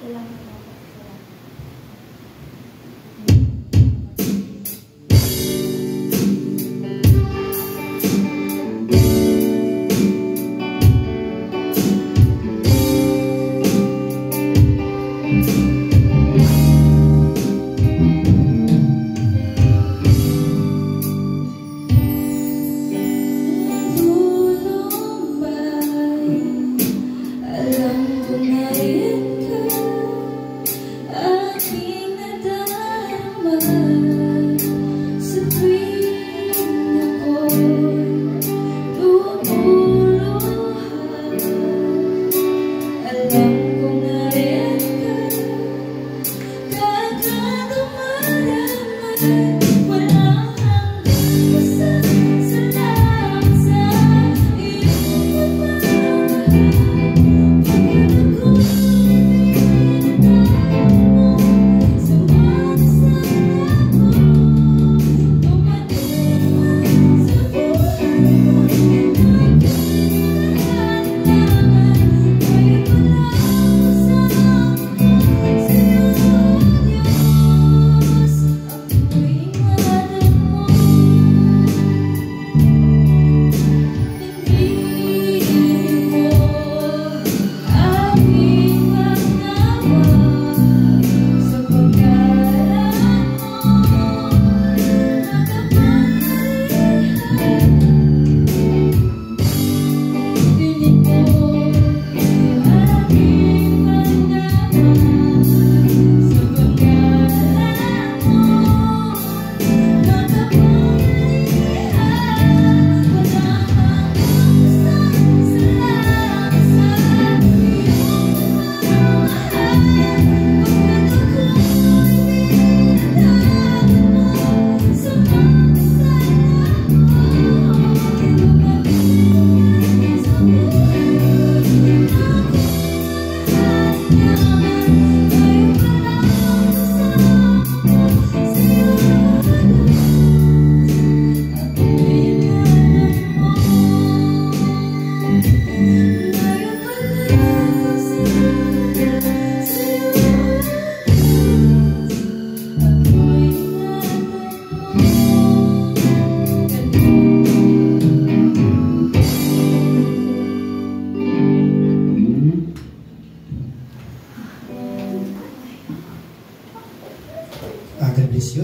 Salamat.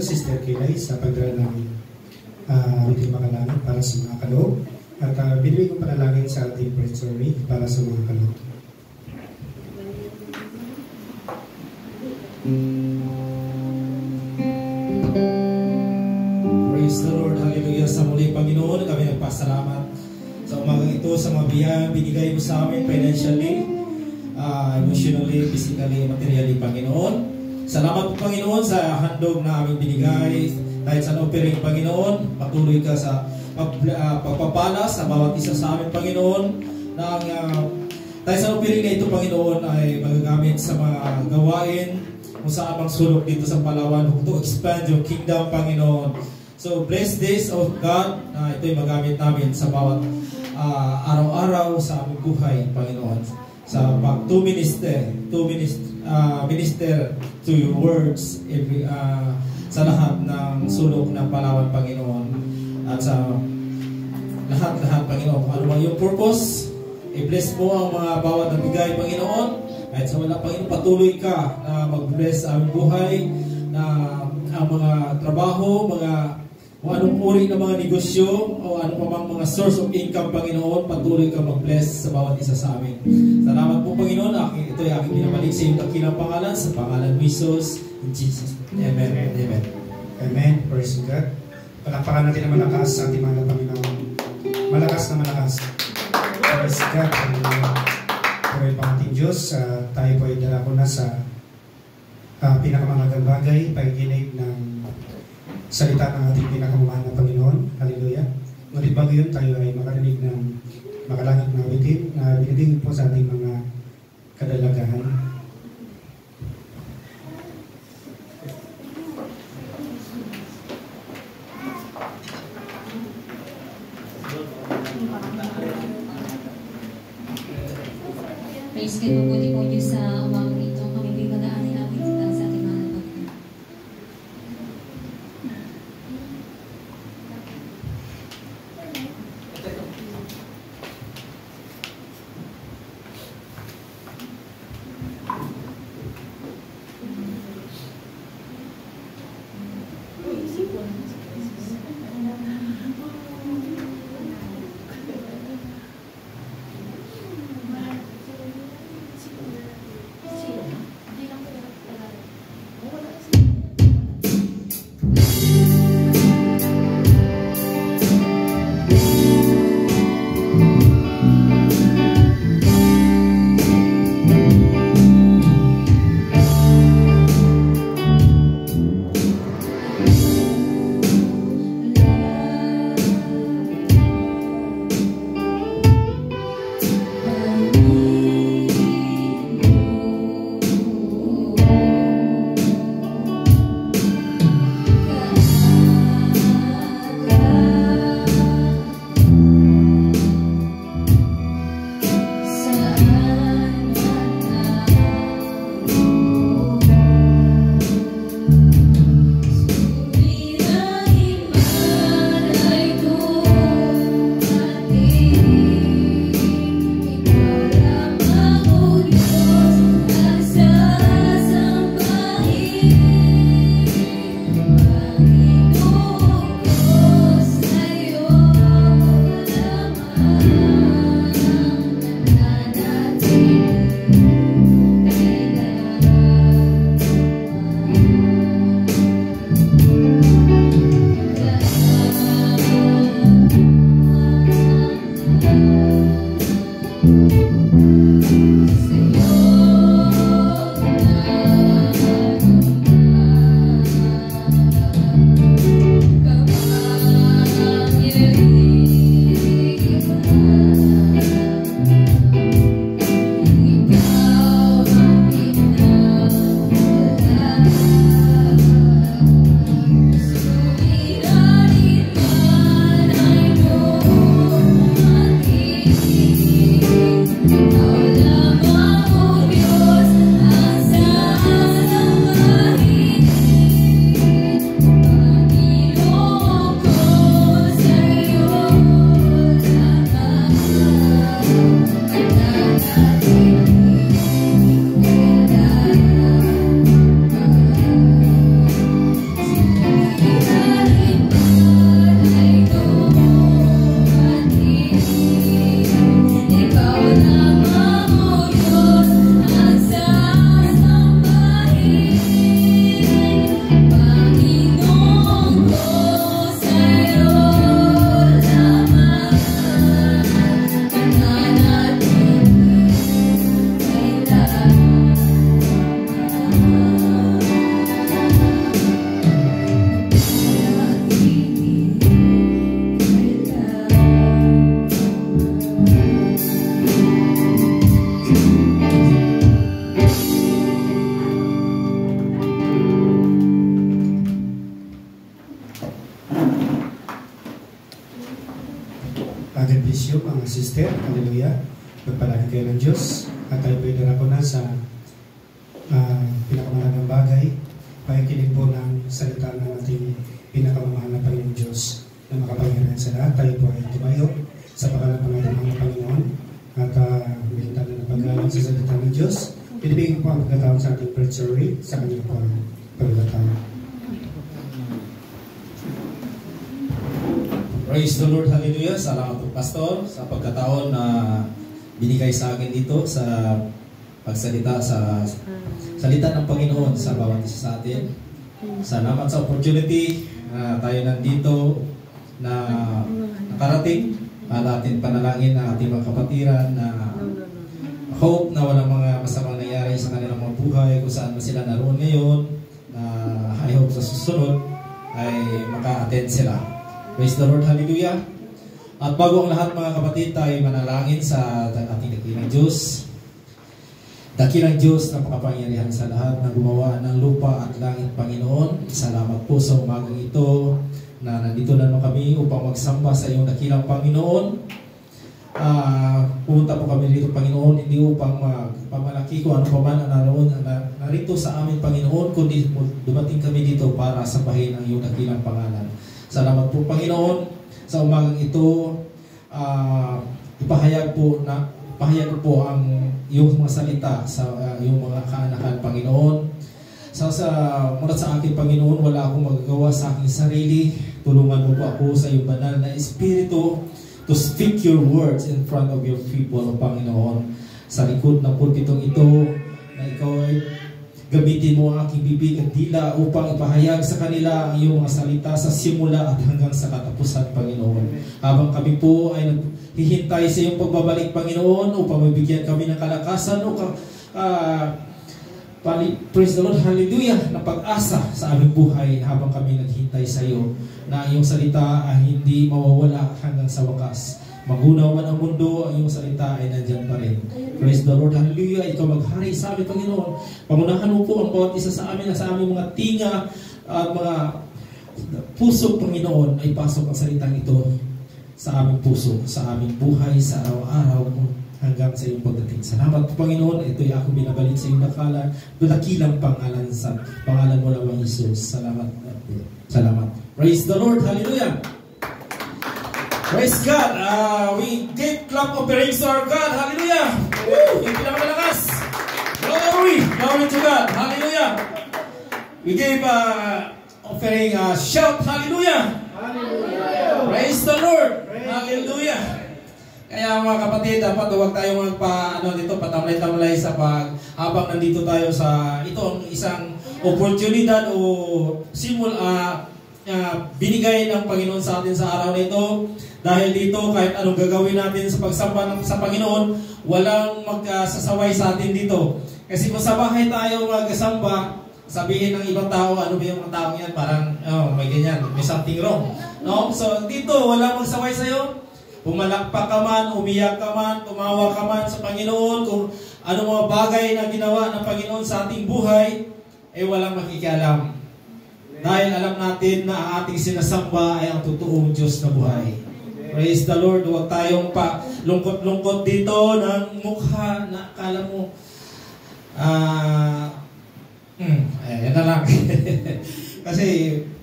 Sister Kilay sa pagdala namin ating makalangin para sa mga kaloob at binigay kong panalangin sa ating presbytery para sa mga kaloob. Praise the Lord, hallelujah. Sa muli Panginoon, kami nagpasalamat sa umagang ito, sa mga biyayang binigay mo sa amin financially, emotionally, physically, materially, Panginoon. Salamat po Panginoon sa handog na aming binigay dahil sa offering Panginoon. Patuloy ka sa pagpapala sa bawat isa sa amin Panginoon. Dahil sa offering na ito Panginoon ay magagamit sa mga gawain kung saan mang sulok dito sa Palawan to expand your kingdom Panginoon. So bless this of God na ito'y magamit namin sa bawat araw-araw sa aming buhay Panginoon. Sa minister to your words sa lahat ng sulok ng Palawan Panginoon at sa lahat Panginoon, ano mang yung purpose, i-bless mo ang mga bawat nabigay Panginoon, kahit sa wala Panginoon patuloy ka na mag-bless ang buhay na ang mga trabaho, kung anong uri ng mga negosyo o ano pa mang mga source of income Panginoon, patuloy ka mag-bless sa bawat isa sa amin. Salamat po Panginoon, ito ay aking binabalik sa iyong dakilang pangalan, sa pangalan ni Jesus, in Jesus. Amen. Amen. Amen. Praise God. Palakpakan natin na malakas sa ating mga Panginoon. Malakas na malakas. Praise God. Pagay pa ating Diyos, tayo po ay dala ko na sa pinakamahalagang bagay, pakikinig ng salita ng ating pinakamamahal na Panginoon. Hallelujah. Ngunit bago yun, tayo ay makarinig ng makalangit na awitin na binibigay po sa ating mga kadalagahan. Praise God, mabuti po Diyos sa umagang ito. Kami bigyan medyo mga sister. Hallelujah. Pagpalain kayo ng Diyos. At tayo pwede ako na sa pinakamahalagang bagay. Pakikinig po ng salita ng ating pinakamamahal na Panginoon Diyos na makapangyarihan sa lahat. Tayo po ay tumayo sa pangalan ng ating mga Panginoon. At humintan na pag-alam sa salita ng Diyos. Pinibigyan po ang pagkataon sa ating preacher sa kanyang pagkataon. Praise the Lord, hallelujah. Salamat po, Pastor, sa pagkataon na binigay sa akin dito sa pagsalita sa salita ng Panginoon sa bawat isa sa atin. Salamat sa opportunity na tayo nandito na nakarating at ating panalangin na ating mga kapatiran na hope na walang mga masamang nangyari sa kanilang mga buhay kung saan man sila naroon ngayon, na I hope sa susunod ay maka-attend sila. Praise the Lord, hallelujah. At bago ang lahat mga kapatid, tayo manalangin sa ating dakilang Diyos. Dakilang Diyos na makapangyarihan sa lahat na gumawa ng lupa at langit, Panginoon. Salamat po sa umagang ito na nandito na kami upang magsamba sa iyong dakilang Panginoon. Pumunta po kami dito, Panginoon, hindi upang magpamalaki ko ano pa man ang narito sa amin, Panginoon, kundi dumating kami dito para sambahin ang iyong dakilang pangalan. Salamat po, Panginoon, sa umagang ito. Ipahayag ko po ang iyong mga salita sa iyong mga kaanakan, Panginoon. Mula sa akin, Panginoon, wala akong magagawa sa aking sarili. Tulungan mo po ako sa iyong banal na Espiritu to speak your words in front of your people, Panginoon. Sa likod ng pulpitong ito, na ikaw ay gamitin mo ang aking bibig at dila upang ipahayag sa kanila ang iyong mga salita sa simula at hanggang sa katapusan, Panginoon. Habang kami po ay naghihintay sa iyong pagbabalik, Panginoon, upang mabigyan kami ng kalakasan o praise the Lord, hallelujah, na pag-asa sa aming buhay habang kami naghintay sa iyo na ang iyong salita ay hindi mawawala hanggang sa wakas. Magunaw man ang mundo, ang iyong salita ay nandyan pa rin. Praise the Lord, hallelujah. Ikaw maghari sa amin, Panginoon. Pangunahan mo po ang bawat isa sa amin, sa aming mga tinga at mga puso, Panginoon, ay pasok ang salitang ito sa aming puso, sa aming buhay, sa araw-araw hanggang sa iyong pagdating. Salamat po, Panginoon. Ito'y ako binabalik sa iyong dakilang pangalan sa pangalan mo lamang, Jesus. Salamat. Salamat. Praise the Lord. Hallelujah. Praise God. We give clap of praise to our God. Hallelujah. Woo! Yung pinakamalakas. Glory. Glory to God. Hallelujah. We give offering shout. Hallelujah. Hallelujah. Praise the Lord. Hallelujah. Kaya mga kapatid, dapat huwag tayong patamlay-tamlay sa habang nandito tayo sa itong isang oportunidad o binigay ng Panginoon sa atin sa araw na ito. Dahil dito, kahit anong gagawin natin sa pagsamba sa Panginoon, walang magsasaway sa atin dito. Kasi kung sa bahay tayo magsamba, sabihin ng ibang tao, ano ba yung mga tao yan? Parang, may ganyan, may something wrong. No? So dito, walang magsaway sa'yo. Pumalakpak ka man, umiyak ka man, tumawa ka man sa Panginoon, kung ano mga bagay na ginawa ng Panginoon sa ating buhay, walang makikialam. Dahil alam natin na ang ating sinasamba ay ang totoong Diyos na buhay. Praise the Lord. Huwag tayong pa lungkot-lungkot dito ng mukha na akala mo, yan na lang. Kasi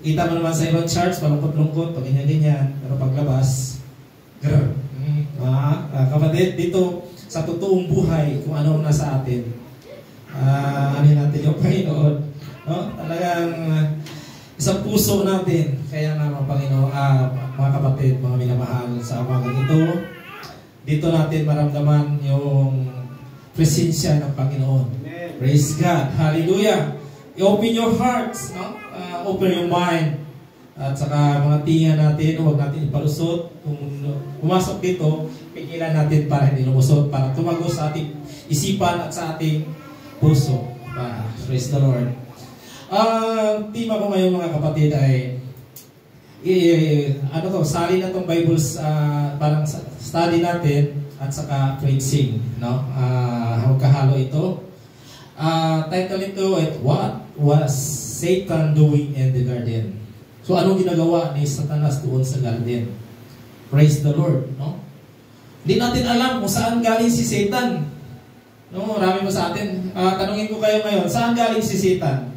kita mo naman sa ibang charts, palungkot-lungkot, pag ganyan-ganyan, pero paglabas, kapatid, dito sa totoong buhay, kung ano nasa atin, ano natin yung Panginoon, no? Talagang isang puso natin. Kaya nga mga Panginoon, mga kapatid, mga minamahal, sa umagang ito, dito natin maramdaman yung presensya ng Panginoon. Praise God. Hallelujah. I-open your hearts, no? Open your mind. At saka mga tinga natin, huwag natin ipalusot. Kung pumasok dito, pigilan natin para hindi lumusot, para tumagos sa ating isipan at sa ating puso. Praise the Lord. Tema ko ngayon mga kapatid ay sali na itong Bibles, parang study natin at saka preaching, no? Magkahalo ito. Title ito ay What Was Satan Doing in the Garden? So anong ginagawa ni Satanas doon sa garden? Praise the Lord, no? Hindi natin alam kung saan galing si Satan. No, marami mo sa atin. Tanungin ko kayo ngayon, saan galing si Satan?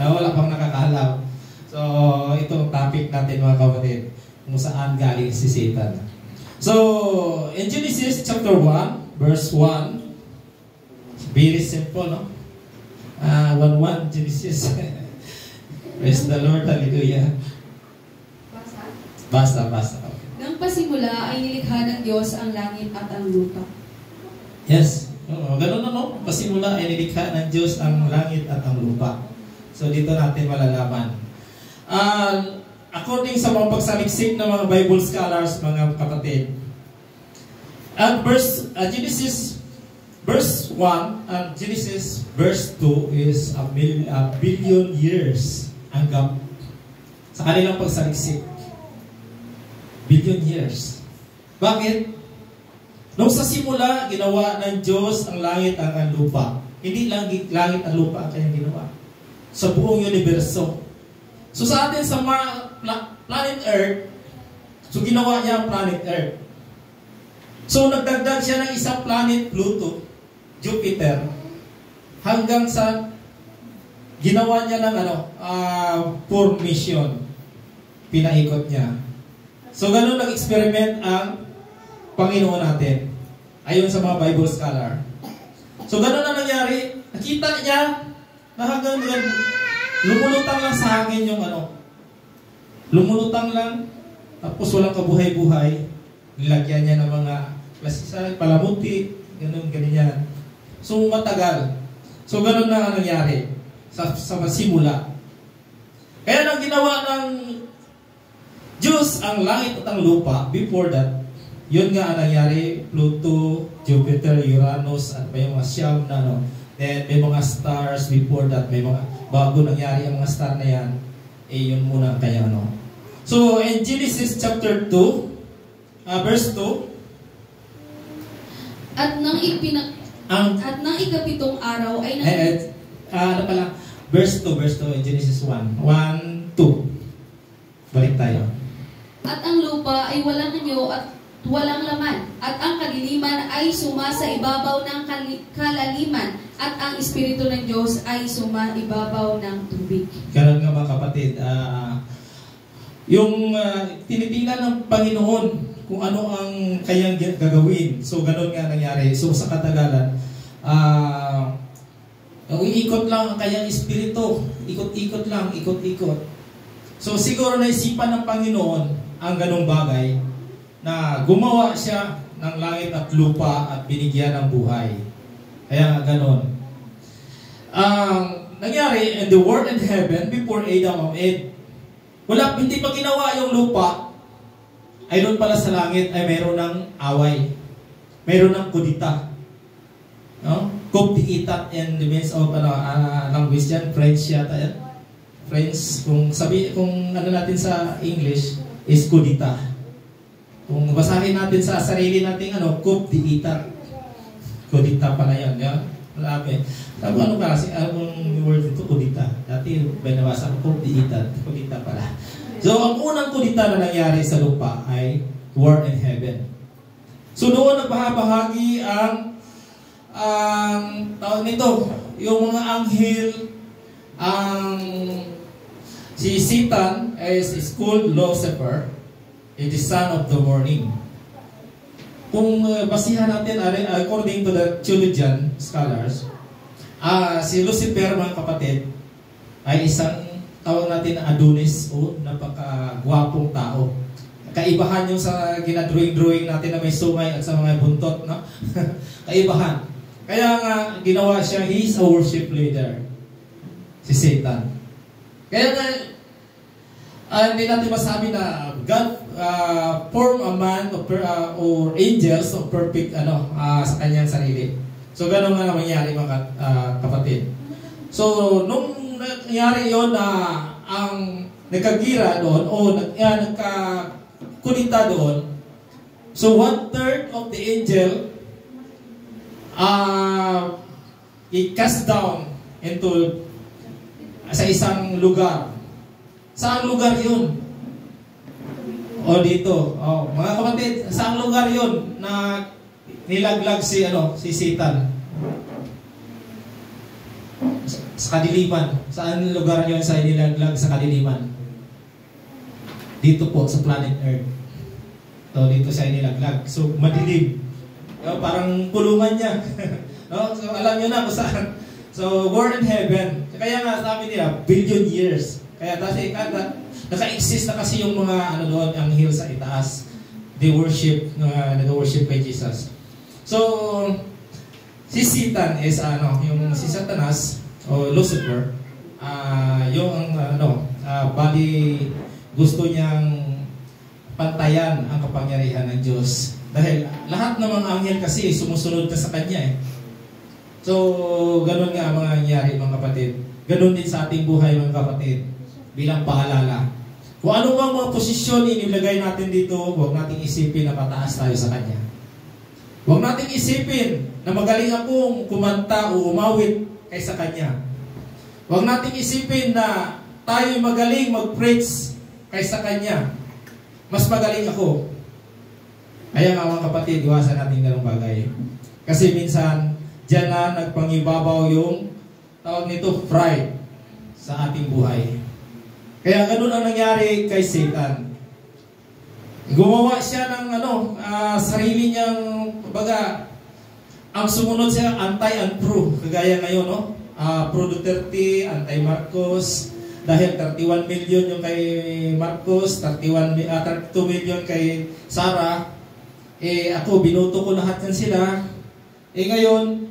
Wala pang nakakaalam. So, itong topic natin mga kapatid, kung saan galing si Satan. So, in Genesis chapter 1, verse 1, very simple, no? 1:1, Genesis. Praise the Lord, hallelujah. Basta. Nang pasimula ay nilikha ng Diyos ang langit at ang lupa. Yes. Ganun na, no? Pasimula ay nilikha ng Diyos ang langit at ang lupa. So, dito natin malalaman. According sa mga pagsaliksik ng mga Bible scholars, mga kapatid, at Genesis verse 1 and Genesis verse 2 is a billion years ang gap sa kanilang pagsaliksik. Billion years. Bakit? Nung sa simula, ginawa ng Diyos ang langit at ang lupa. Hindi lang langit at lupa ang kanyang ginawa. Sa buong universo. So sa atin sa planet Earth, so ginawa niya ang planet Earth. So nagdagdag siya ng isang planet, Pluto, Jupiter, hanggang sa ginawa niya ng formation. Pinaikot niya. So ganun nag-experiment ang Panginoon natin. Ayon sa mga Bible scholar. So ganun na nangyari. Nakita niya na hanggang lumulutang lang sa hangin yung lumulutang lang, tapos walang kabuhay-buhay. Nilagyan niya ng mga klasisa, palamuti, ganyan. So matagal. So ganun na ang nangyari sa simula. Kaya nang ginawa ng Diyos ang langit at ang lupa, before that, yun nga ang nangyari, Pluto, Jupiter, Uranus, at may mga siyam na Then may mga stars before that, may mga bago nangyari ang mga star na yan, yun muna kaya So in Genesis chapter 2, verse 2, At nang ikapitong araw ay verse 2 in Genesis 1, 1, 2. Balik tayo. At ang lupa ay walang anyo at walang laman, at ang kadiliman ay sumasa ibabaw ng kalaliman, at ang Espiritu ng Diyos ay sumaibabaw ng tubig. Kaya nga mga kapatid, yung tinitingnan ng Panginoon kung ano ang kayang gagawin. So ganun nga nangyari. So sa katagalan, umiikot lang ang kanyang Espiritu. Ikot-ikot lang, ikot-ikot. So siguro naisipan ng Panginoon ang ganung bagay na gumawa siya ng langit at lupa at binigyan ng buhay. Kaya ganon. Nangyari in the world and heaven before Adam of Eve. Hindi pa ginawa yung lupa, ay doon pala sa langit ay mayroon ng away. Mayroon ng kudita. No? Kubdiitat in the means of language yan, French yata yan. French, kung natin sa English, is kudita. Kung basahin natin sa sarili nating kubdiitat. Kudita pala yan. Marami. Anong word ito? Kudita. Dati binabasa ko kubdiitat. Kudita pala. So, ang unang kudita na nangyari sa lupa ay war in heaven. So, doon nagbahabahagi ang tawag nito, yung mga anghel, si Satan is called Lucifer, the son of the morning. Kung basihan natin according to the theologian scholars, si Lucifer, mga kapatid, ay isang tawag natin na Adonis o napaka-gwapong tao. Kaibahan yung sa ginadrawing natin na may sungay at sa mga buntot, no? Kaibahan. Kaya nga ginawa siya, he is a worship leader. Si Satan. Kaya nga hindi natin masabi na God form a man or angels of perfect sa kanyang sarili. So ganun nga nangyari mga kapatid. So nung nangyari yon na ang nagkagira doon o nagkakulita doon, so 1/3 of the angel i-cast down into sa isang lugar. Saan lugar yun? O dito, mga kapatid, saang lugar yon na nilaglag si Satan? Sa kadiliman. Saan lugar yon sa nilaglag sa kadiliman? Dito po sa planet Earth. So dito siya nilaglag. So madilim. Parang kulungan niya. No? So alam niyo na kung saan. So born in heaven. Kaya nga sabi nila, billion years. Kaya kasi naka-exist na kasi yung mga doon, anghel sa itaas. They worship, nag-worship kay Jesus. So si Satan is yung si Satanas o Lucifer, yung bali gusto niyang pantayan ang kapangyarihan ng Diyos. Dahil lahat ng mga anghel kasi sumusunod na sa Kanya eh. So, ganun nga ang mga nangyari mga kapatid. Ganun din sa ating buhay mga kapatid. Bilang paalala. Kung ano bang mga posisyon inilagay natin dito, huwag nating isipin na pataas tayo sa Kanya. Huwag nating isipin na magaling akong kumanta o umawit kaysa Kanya. Huwag nating isipin na tayo magaling mag-preach kaysa Kanya. Mas magaling ako. Kaya nga mga kapatid, iwasan natin ganung bagay. Kasi minsan, diyan na nagpangibabaw yung tawag nito, pride sa ating buhay. Kaya ganun ang nangyari kay Satan. Gumawa siya ng sarili niyang, kumbaga, ang sumunod siya anti and pro. Kagaya ngayon, no? Pro Duterte, anti-Marcos. Dahil 31 million yung kay Marcos, 32 million kay Sara. Ako, binoto ko lahat yan sila. Ngayon,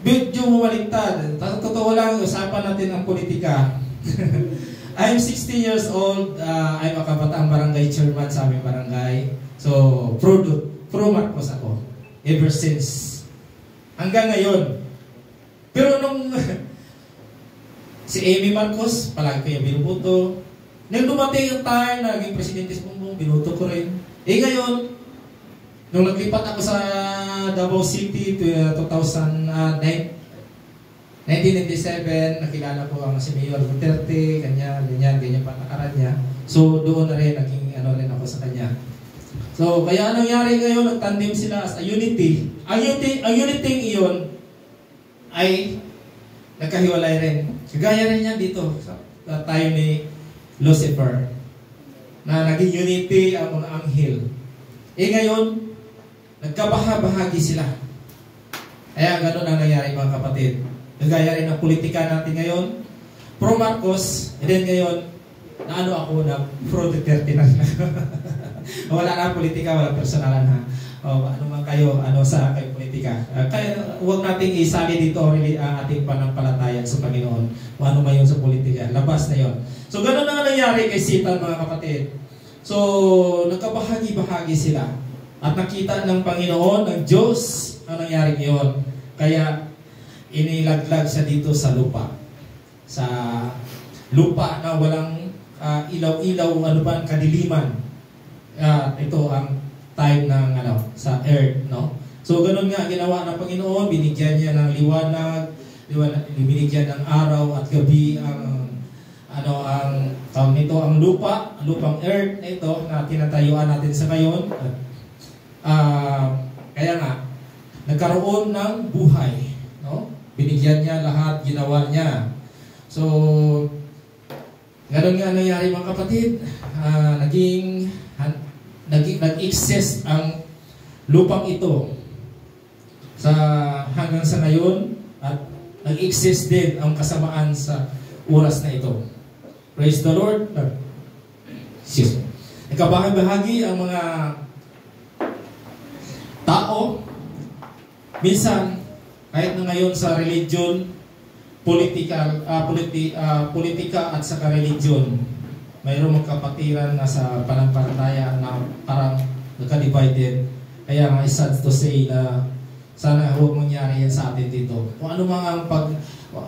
medyo bumaliktad. Totoo lang, usapan natin ang politika. I'm 60 years old. I'm a kabataang barangay chairman sa aming barangay. So, pro Marcos ako. Ever since. Hanggang ngayon. Pero nung si Amy Marcos, palagi ko yung binubuto. Nung dumating yung time na naging presidente sa Bongbong, binuto ko rin. Ngayon, nung naglipat ako sa Davao City 1997, nakilala ko ang si Mayor Duterte, ganyan patakaran niya. So doon na rin, naging rin ako sa kanya. So kaya anong nangyari ngayon, nagtandem sila as a unity. Ang unity iyon ay nagkahiwalay rin. Kagaya rin yan dito, tayo ni Lucifer, na naging unity ang mga anghel. Ngayon, nagkabaha-bahagi sila. Kaya ganun ang nangyari mga kapatid. Kagaya rin ang politika natin ngayon. Pro Marcos, and then ngayon, ako na pro Duterte na. Wala na politika, wala personalan ha. Ano man kayo, sa kayo politika. Kaya huwag nating isali dito really ating panampalataya sa Panginoon. Kung ano man yun sa politika. Labas na yun. So ganun na nangyari kay Satan mga kapatid. So nagkabahagi-bahagi sila. At nakita ng Panginoon, ng Diyos, ang nangyari ngayon. Kaya inilaglag siya dito sa lupa. Sa lupa na walang ilaw-ilaw, kadiliman. Ito ang time ng sa earth, no? So ganun nga ginawa ng Panginoon, binigyan niya ng liwanag, binigyan ng araw at gabi ang tawag nito, ang lupang earth na ito na tinatayuan natin sa ngayon. Kaya nga nagkaroon ng buhay, no? Binigyan niya lahat, ginawa niya. So ganun nga nangyari mga kapatid, nag-exist ang lupang ito hanggang sa ngayon, at nag-exist din ang kasamaan sa oras na ito. Praise the Lord. Nagkabahagi ang mga tao. Minsan, kahit na ngayon sa religion, politika at saka religion, mayroong magkapatiran na sa panampalataya na parang nagka-divided. Kaya nga sad to say na sana huwag mangyari yan sa atin dito. Kung ano mga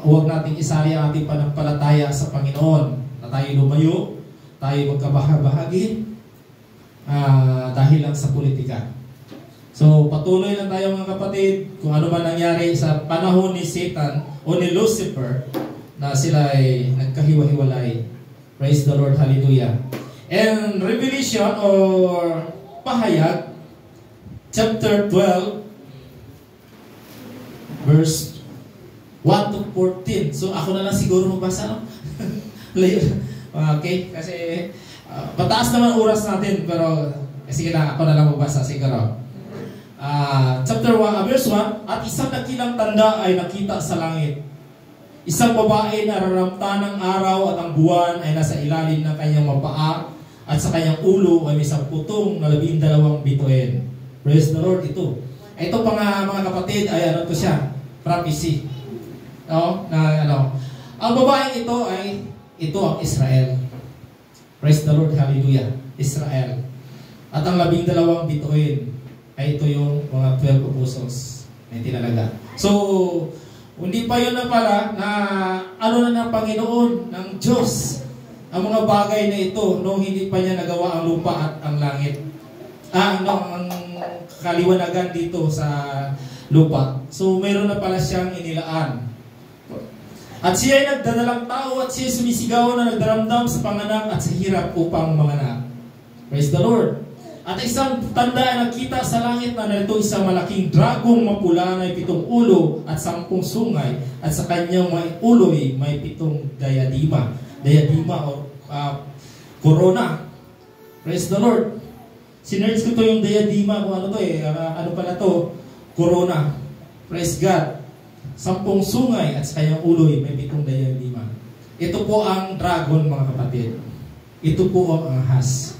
huwag nating isali ang ating panampalataya sa Panginoon, na tayo lumayo, tayo magkabahagi dahil lang sa politika. So patuloy lang tayo mga kapatid, kung ano man nangyari sa panahon ni Satan o ni Lucifer, na sila ay nagkahiwa-hiwalay. Praise the Lord, hallelujah. And Revelation or Pahayag, chapter 12, verse 1 to 14. So ako na lang siguro magbasa, no? Okay, kasi mataas naman oras natin, pero sige na, ako na lang magbasa siguro. Chapter 1, verse 1, at isang dakilang tanda ay nakita sa langit. Isang babae na raramta ng araw at ang buwan ay nasa ilalim ng kanyang mapaa at sa kanyang ulo ay may samputong na 12 bituin. Praise the Lord. Ito pa nga mga kapatid ay ano to siya? Prophecy. No? Ang babaeng ito ang Israel. Praise the Lord. Hallelujah. Israel. At ang 12 bituin ay ito yung mga 12 apostles na tinalaga. So, hindi pa yun na pala na ano na ng Panginoon, ng Diyos, ang mga bagay na ito nung hindi pa niya nagawa ang lupa at ang langit. Ang kaliwanagan dito sa lupa. So, mayroon na pala siyang inilaan. At siya ay nagdadalang tao at siya ay sumisigaw na nagdaramdam sa panganak at sa hirap upang manganak. Praise the Lord. At isang tanda ay nakita sa langit na narito isang malaking dragong mapula na 7 ulo at 10 sungay at sa kanyang may uloy may 7 diadema. Diadema o corona. Praise the Lord. Sinerge ko to yung diadema kung ano to ano pala to? Corona. Praise God. 10 sungay at sa kanyang uloy may 7 diadema. Ito po ang dragon mga kapatid. Ito po ang ahas.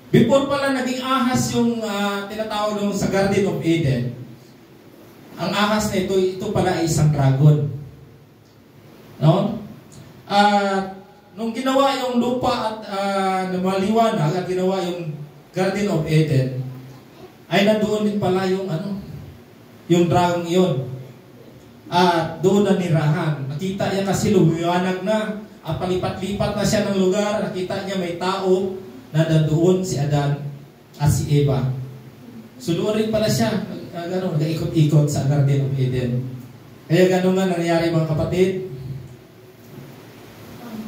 Before pala naging ahas yung tinatawag nung sa Garden of Eden, ang ahas na ito pala ay isang dragon. No? Nung ginawa yung lupa at maliwanag at ginawa yung Garden of Eden, ay nandoon din pala yung yung dragon iyon. At doon na nirahan. Nakita niya kasi lumiwanag na, at palipat-lipat na siya ng lugar, nakita niya may tao na nandoon si Adan at si Eva. So doon rin pala siya nag-ikot-ikot sa Garden of Eden. Kaya gano'n nga nangyari mga kapatid.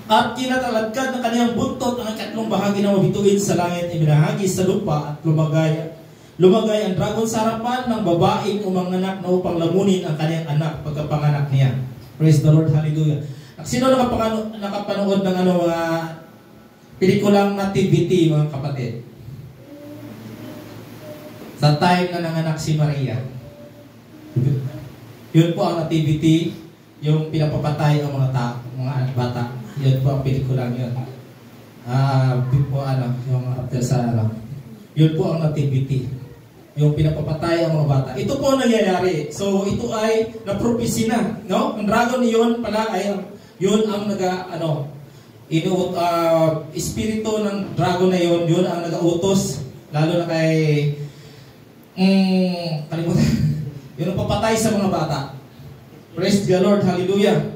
At kinatalagkad ng kaniyang buntot ang 3 bahagi na mabituin sa langit ay binahagi sa lupa at lumagay ang dragon sa harapan ng babaeng umanganak na upang lamunin ang kaniyang anak pagkapanganak niya. Praise the Lord. Hallelujah. Sino nakapanood ng mga pelikulang nativity mga kapatid? Sa time na nanganak si Maria. Yun po ang nativity, yung pinapapatay ang mga bata. Yun po ang pelikulang yun. Yung after sa yun po ang nativity. Yung pinapapatay ang mga bata. Ito po ang nangyayari. So ito ay na-prophecy na, no? Ang dragon yun pala ay yun ang espiritu ng dragon na yun ang nag-autos lalo na kay kalimutan yun ang papatay sa mga bata. Praise the Lord. Hallelujah.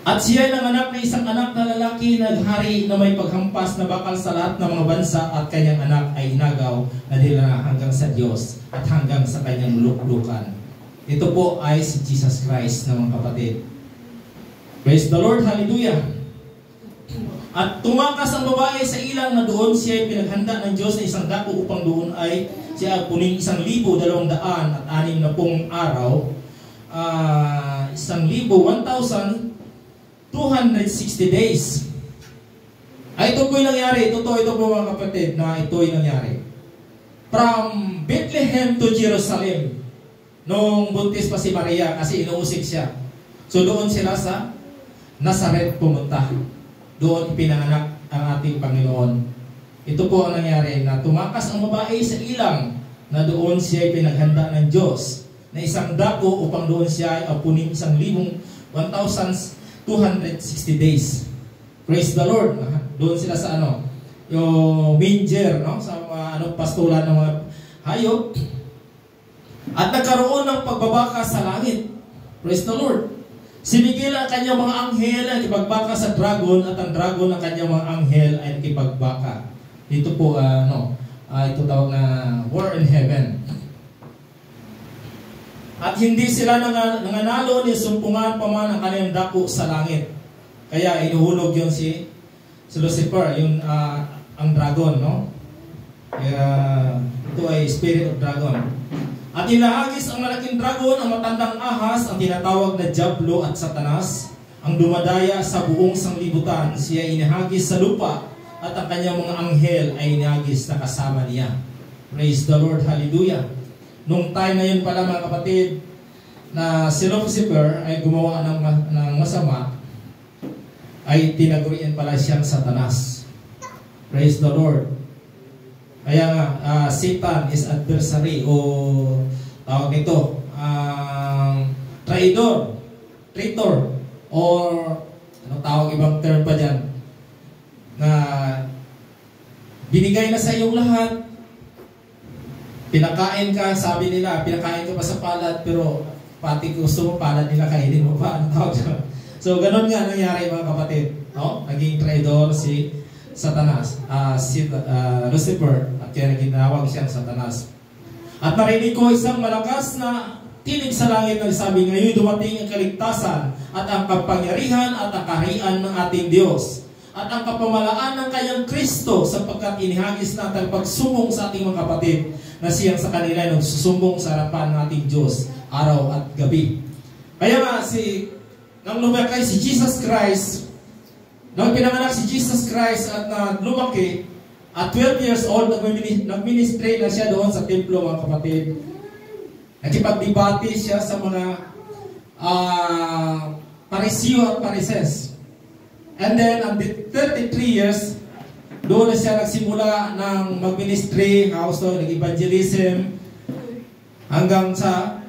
At siya ay nanganak na isang anak na lalaki naghari na may paghampas na bakal sa lahat ng mga bansa at kanyang anak ay inagaw na nila hanggang sa Diyos at hanggang sa kanyang luklukan. Ito po ay si Jesus Christ na mga kapatid. Praise the Lord. Hallelujah. At tumakas ang babae sa ilang na doon siya ay pinaghanda ng Diyos na isang dako upang doon ay siya puning 1,260 araw. 1,260 days. Ito po yung nangyari. Ito po mga kapatid na ito yung nangyari. From Bethlehem to Jerusalem. Nung buntis pa si Maria kasi inuusig siya. So doon sila sa Nazaret pumunta. Doon pinanganak ang ating Panginoon. Ito po ang nangyari na tumakas ang babae sa ilang na doon siya ay pinaghanda ng Diyos na isang dako upang doon siya ay apunin 1,260 days. Praise the Lord. Doon sila sa yung manger, no? Sa pastulan ng mga hayop. At nagkaroon ng pagbabaka sa langit. Praise the Lord. Si Miguel ang kanyang mga anghel ay nakipagbaka sa dragon at ang dragon ang kanyang mga anghel ay nakipagbaka. Dito po, ito tawag na war in heaven. At hindi sila nanganalo ni sumpungan pa man ang kanyang dako sa langit. Kaya inuhulog yun si Si Lucifer, yung ang dragon, no? Ito ay spirit of dragon. At inahagis ang malaking dragon, ang matandang ahas, ang tinatawag na Diablo at Satanas, ang dumadaya sa buong sanglibutan. Siya ay inahagis sa lupa at ang kanyang mga anghel ay inahagis na kasama niya. Praise the Lord, hallelujah. Nung time na yun pala mga kapatid, na si Lucifer ay gumawa ng masama, ay tinagurian pala siyang Satanas. Praise the Lord. Kaya nga, Satan is adversary o tawag nito, traitor, or ano tawag ibang term pa dyan, na binigay na sa iyong lahat, pinakain ka, sabi nila, pinakain ka pa sa palad, pero pati gusto mo palad nila, kainin mo pa, ano tawag dyan? So, ganun nga nangyari mga kapatid. No? Naging traitor si Satanas, si Lucifer, at kaya ginawag siyang Satanas. At narinig ko isang malakas na tinig sa langit na sabi, ngayon dumating ang kaligtasan at ang kapangyarihan at ang kaharian ng ating Diyos at ang kapamalaan ng kanyang Kristo, sapagkat inihagis natin pagsumbong sa ating mga kapatid na siyang sa kanila nagsusumbong sa harapan ng ating Diyos araw at gabi. Kaya nga nang lumaki si Jesus Christ, nang pinanganak si Jesus Christ at lumaki, at 12 years old, nag-ministry na siya doon sa templo mga kapatid. Nakipagdebate siya sa mga Pariseo at Parises. And then, at 33 years, doon na siya nagsimula ng mag-ministry, nag-evangelism, hanggang sa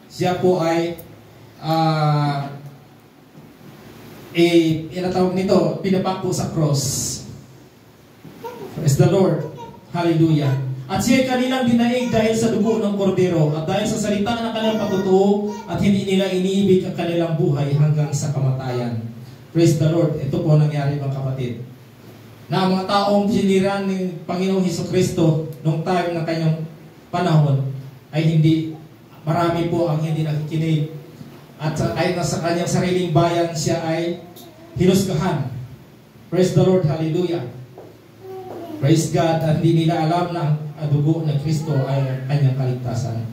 siya po ay inatawag nito, pinapako sa cross. Praise the Lord. Hallelujah. At siya ay kanilang dinaig dahil sa dugo ng kordero at dahil sa salita ng kanilang patutuo at hindi nila iniibig ang kanilang buhay hanggang sa kamatayan. Praise the Lord. Ito po nangyari mga kapatid. Na ang mga taong siniran ng Panginoong Hesukristo nung time ng kanyang panahon ay hindi, marami po ang hindi nakikinig. At ay sa kanyang sariling bayan siya ay hinusgahan. Praise the Lord, hallelujah. Praise God, at hindi nila alam na ang dugo ng Kristo ay kanyang kaligtasan.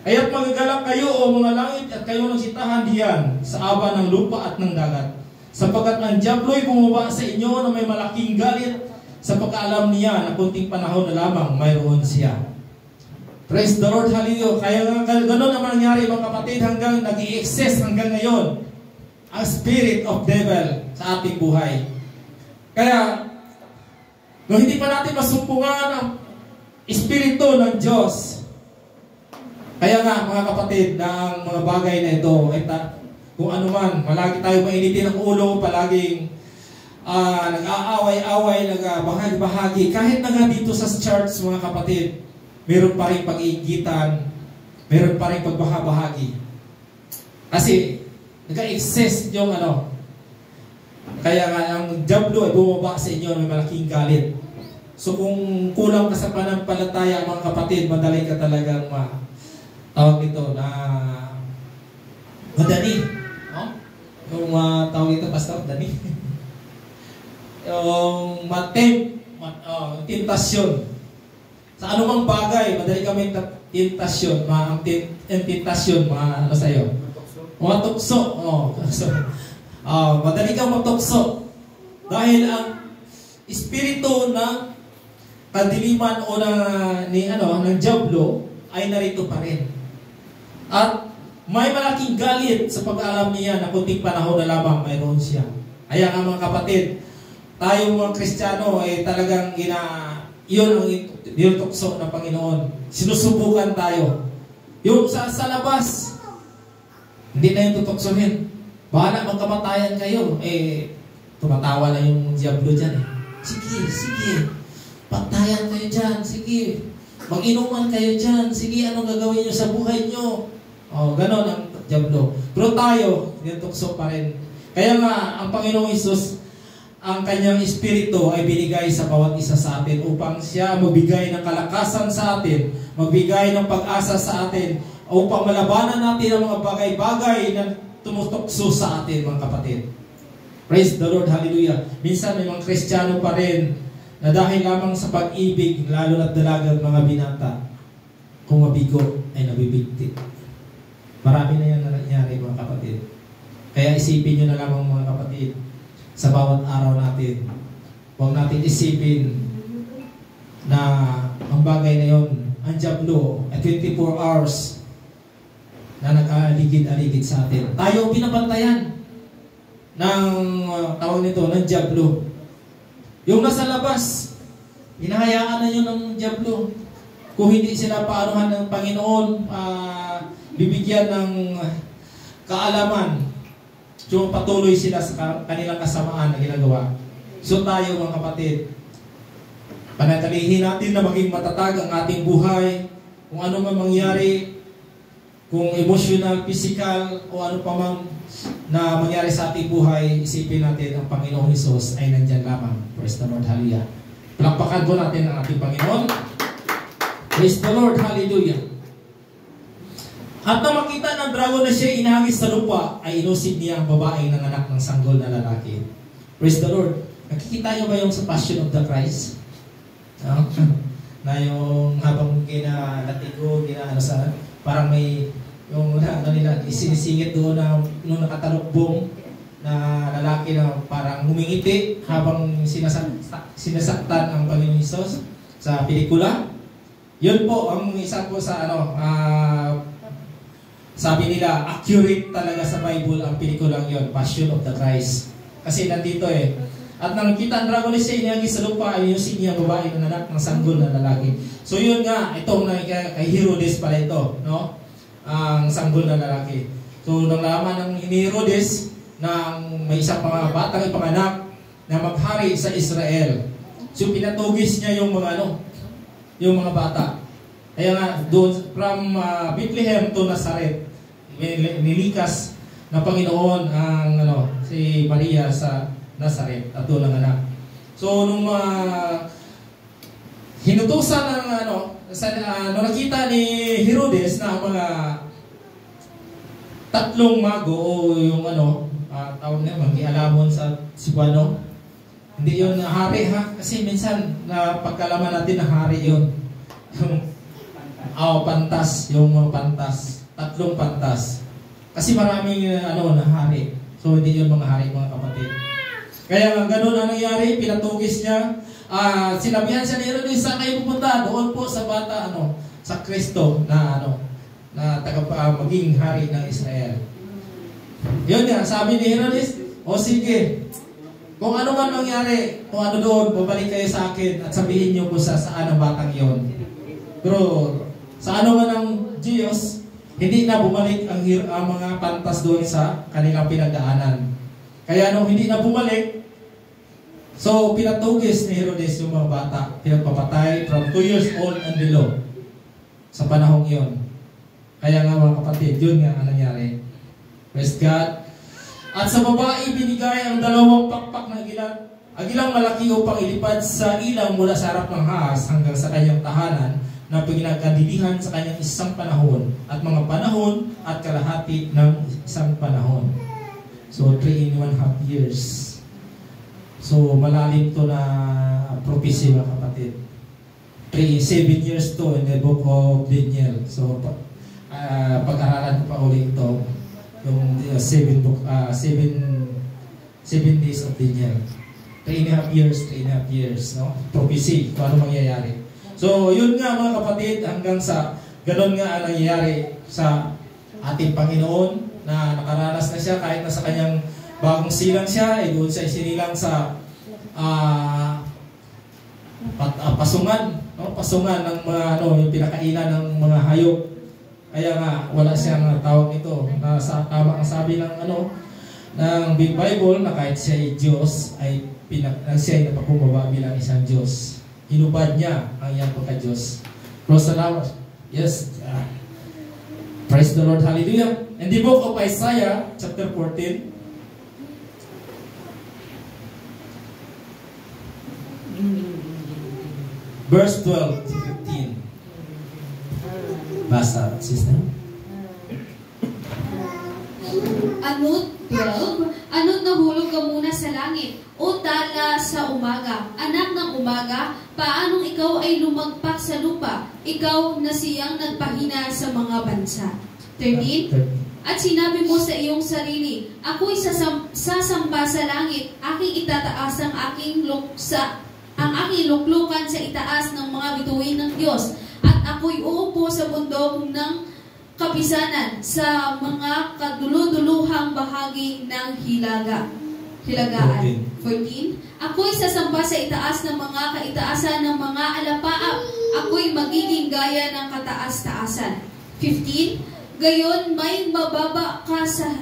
Kaya't magagalak kayo o mga langit at kayo nagsitahan diyan sa aba ng lupa at ng dagat. Sapagkat ang Diablo'y bumaba sa inyo na may malaking galit sa pagkaalam niya na kunting panahon na lamang mayroon siya. Praise the Lord, hallelujah. Kaya gano'n ang nangyari mga kapatid hanggang nag-i-excess hanggang ngayon ang spirit of devil sa ating buhay. Kaya kung hindi pa natin masumpungan ang espiritu ng Diyos, kaya nga mga kapatid, na ang mga bagay na ito ay kung ano man, malagi tayo mainitin ang ulo, palaging nag-aaway-away, nagbahagi-bahagi. Kahit na nga dito sa church mga kapatid, meron pa rin pag-iigitan, meron pa rin pagbahabahagi. Kasi nag-excess yung kaya nga ang Diablo ay bumaba sa inyo ng malaking galit. So kung kulang ka sa pananampalataya mga kapatid, madali ka talagang tawag ito na madani. No? Yung tawag ito, pastor, dani. Yung tentasyon. Sa anumang bagay, madali kami tentasyon. Ang tentasyon, ano sa'yo? Mga tukso. Madali kang matukso. Dahil ang espiritu ng kadiliman o ng Diablo ay narito pa rin. At may malaking galit sa pag-alam niya na kunting panahon na lamang mayroon siya. Kaya nga mga kapatid, tayong mga Kristiyano ay talagang yun ang nilutukso ng Panginoon. Sinusubukan tayo. Yung sa labas, hindi na yung tutuksohin. Bahala magkamatayan kayo. Tumatawa na yung Diablo dyan . Sige. Patayan kayo dyan. Sige. Mag-inuman kayo dyan. Sige, anong gagawin nyo sa buhay nyo? Ganon ang Diablo. Pero tayo, nilutukso pa rin. Kaya nga, ang Panginoong Hesus, ang kanyang espiritu ay binigay sa bawat isa sa atin upang siya magbigay ng kalakasan sa atin, magbigay ng pag-asa sa atin, upang malabanan natin ang mga bagay-bagay na tumutukso sa atin, mga kapatid. Praise the Lord, hallelujah. Minsan may mga Kristiyano pa rin na dahil lamang sa pag-ibig, lalo na't dalagang mga binata, kung mabigo ay nabibigti. Marami na yan na nangyari, mga kapatid. Kaya isipin nyo na lamang, mga kapatid, sa bawat araw natin. Huwag natin isipin na ang bagay na yon, ang diablo ay 24 hours na nag-aligid-aligid sa atin. Tayo pinabantayan ng tawag nito, ng diablo. Yung nasa labas, hinahayaan na yun ng diablo. Kung hindi sila paanuhan ng Panginoon, bibigyan ng kaalaman, so patuloy sila sa kanilang kasamaan na ginagawa. So tayo, mga kapatid, panatilihin natin na maging matatag ang ating buhay. Kung ano man mangyari, kung emotional, physical, o ano pa man na mangyari sa ating buhay, isipin natin ang Panginoon Hesus ay nandyan lamang. Praise the Lord, hallelujah. Palakpakan po natin ang ating Panginoon. Praise the Lord, hallelujah. At nang makita ng dragon na siya inahagis sa lupa, ay inusid niya ang babaeng nanganak ng sanggol na lalaki. Praise the Lord. Nakikita niyo ba yung sa Passion of the Christ? Na yung habang kinalatigo, parang may yung nila isinisingit doon na nung nakatalukbong na lalaki na parang humingiti habang sinasaktan ang Panginoon Hesus sa pelikula. Yun po ang isa po sa sabi nila accurate talaga sa Bible ang pelikulang yon, Passion of the Christ. Kasi nandito at nang kita ang dragon siya inihagis sa lupa, ay inusin niya ang babae na anak ng sanggol na lalaki. So yun nga, itong kay Herodes pala ito, no? Ang sanggol na lalaki. So nang laman ng Herodes na may isang mga batang ipanganak na maghari sa Israel. So pinatugis niya yung mga yung mga bata. Kaya nga doon from Bethlehem to Nazareth, nilikas na Panginoon ang si Maria sa Nazareth at doon ang anak. So nung hinutusan ng nung nakita ni Herodes na mga tatlong mago o yung tawag na mag-ialamon sa Cebuano, hindi yun hari kasi minsan na pagkalaman natin na hari yun. Pantas, yung mga pantas, tatlong pantas. Kasi maraming na hari. So hindi yun mga hari, mga kapatid. Kaya ganun ang nangyari, pinatugis niya. Sinabihan siya ni Herodes, saan kayo pupunta? Doon po sa bata, sa Kristo na na maging hari ng Israel. Yun nga, sabi ni Herodes, o sige, kung ano man mangyari, kung ano doon, babalik kayo sa akin at sabihin niyo kung saan ang batang yon. Pero sa ano man ng Diyos, hindi na bumalik ang mga pantas doon sa kanilang pinagdaanan. Kaya nung hindi na bumalik, so pinatugis ni Herodes yung mga bata, pinagpapatay from 2 years old and below sa panahong iyon. Kaya nga mga kapatid, yun nga ang nangyari. Praise God. At sa babae binigay ang 2 pakpak ng agilang malaki upang ilipad sa ilang mula sa harap ng ahas hanggang sa kanyang tahanan na pinagkandilihan sa kanyang isang panahon at mga panahon at kalahati ng isang panahon. So 3.5 years. So malalim to na prophecy, mga kapatid. 7 years to in the book of Daniel. So pag-aralan ko pa ulit ito, yung 7 days of Daniel. 3.5 years, no? Prophecy, kung ano mangyayari. So yun nga, mga kapatid, hanggang sa ganun nga ang nangyayari sa ating Panginoon na nakaranas na siya kahit nasa kanyang bagong silang siya, doon siya isinilang sa pasungan, no? Pasungan ng mga yung pinakainan ng mga hayop. Kaya nga wala siyang tawag ito na tama ang sabi ng ng Big Bible na kahit siya ay Diyos ay siya ay napapumaba bilang isang Diyos. Hinubad niya ang iyang pagka-Diyos. Praise the Lord. Yes. Praise the Lord. Hallelujah. In the book of Isaiah, chapter 14, verse 12 to 15. Basta, sister. Anot 12, ano't nahulog ka muna sa langit, o tala sa umaga, anak ng umaga, paanong ikaw ay lumagpak sa lupa, ikaw na siyang nagpahina sa mga bansa. 13, at sinabi mo sa iyong sarili, ako'y sasampa sa langit, aking itataas ang aking luklukan sa itaas ng mga bituin ng Diyos, at ako'y uupo sa bundok ng kapisanan sa mga kaduluduluhang bahagi ng hilagaan. 14. Ako'y sasampa sa itaas ng mga kaitaasan ng mga alapaap. Ako'y magiging gaya ng kataas-taasan. 15. Gayon may bababa ka sa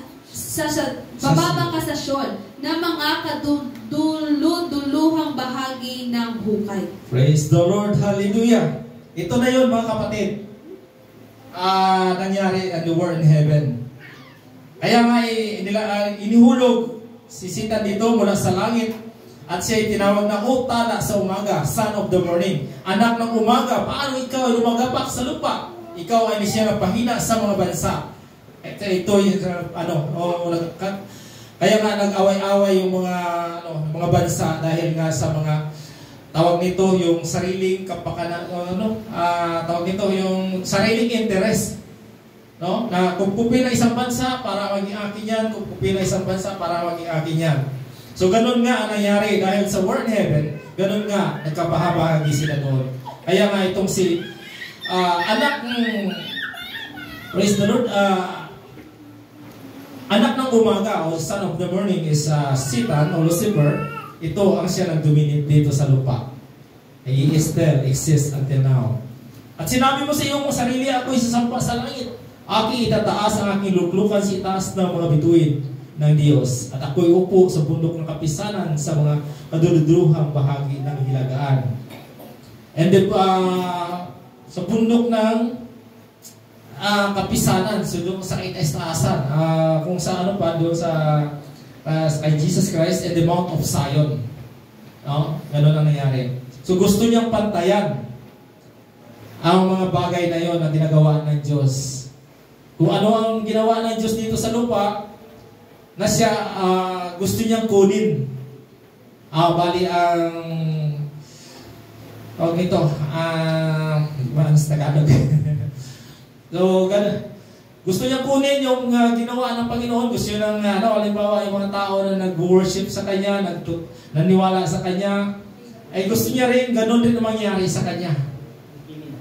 Siyon na mga kaduluduluhang bahagi ng hukay. Praise the Lord. Hallelujah. Ito na yun mga kapatid. Nangyari ang the war in heaven. Kaya nga inihulog si Satan dito mula sa langit at siya ay tinawag na tala sa umaga, son of the morning. Anak ng umaga, paano ikaw ay lumagapak sa lupa? Ikaw ay siya napahina sa mga bansa. Ito yung kaya nga nag-away-away yung mga bansa dahil nga sa mga tawag nito yung sariling tawag nito yung sariling interest. No? Na kung pupila isang bansa para maging akin yan, kung pupila isang bansa para maging akin yan. So ganun nga ang nangyari dahil sa war in heaven, ganun nga nagkapahabahagi sila doon. Kaya nga itong si anak ng praise the Lord, anak ng umaga o son of the morning is Satan o Lucifer. Ito ang siya nag-dominate dito sa lupa. He still exists until now. At sinabi mo sa iyong sarili, ako'y sasampa sa langit. Aking itataas ang aking luklukan sa itaas ng mga bituin ng Diyos. At ako'y upo sa bundok ng kapisanan sa mga kaduluduluhang bahagi ng hilagaan. And then, sa bundok ng kapisanan, so doon sa itaas-taasan, kung sa ano pa, doon sa kay Jesus Christ and the Mount of Zion. No? Ganun ang nangyari. So gusto niyang pantayan ang mga bagay na yon na ginagawa ng Diyos. Kung ano ang ginawa ng Diyos dito sa lupa, na siya gusto niyang kunin. Bali ang nito, maans Tagalog. So, gusto niya kunin yung ginawa ng Panginoon. Gusto niya ng, halimbawa, yung mga tao na nag-worship sa Kanya, naniwala sa Kanya, ay gusto niya rin, ganun din ang mangyari sa Kanya.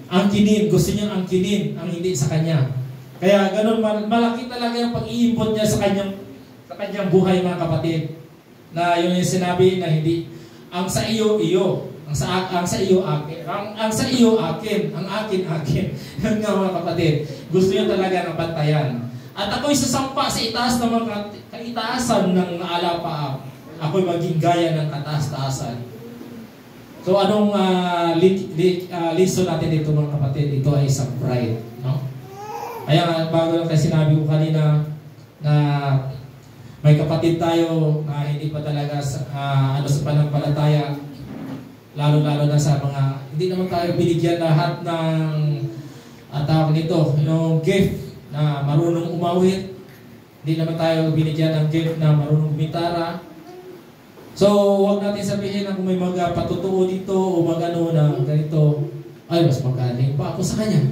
Angkinin, gusto niya angkinin ang hindi sa Kanya. Kaya ganun, malaki talaga yung pag-iimpot niya sa kanyang buhay, mga kapatid. Na yun yung sinabi na hindi, ang sa iyo, iyo. Ang sa iyo, akin. Ang sa iyo, akin. Ang akin, akin. Yan nga mga kapatid. Gusto niya talaga ng bantayan. At ako'y sasampa sa itaas ng mga kaitaasan ng alapaap. Ako'y maging gaya ng kataas-taasan. So anong lesson natin dito mga kapatid? Ito ay isang pride. No? Kaya bago lang kayo sinabi ko kanina na may kapatid tayo na hindi pa talaga sa pananampalataya, lalo-lalo na sa mga, hindi naman tayo binigyan lahat ng tawag nito, yung gift na marunong umawit. Hindi naman tayo binigyan ng gift na marunong gumitara. So, huwag natin sabihin na kung may mga patutuo dito o magano na ganito, ay mas magaling pa ako sa kanya.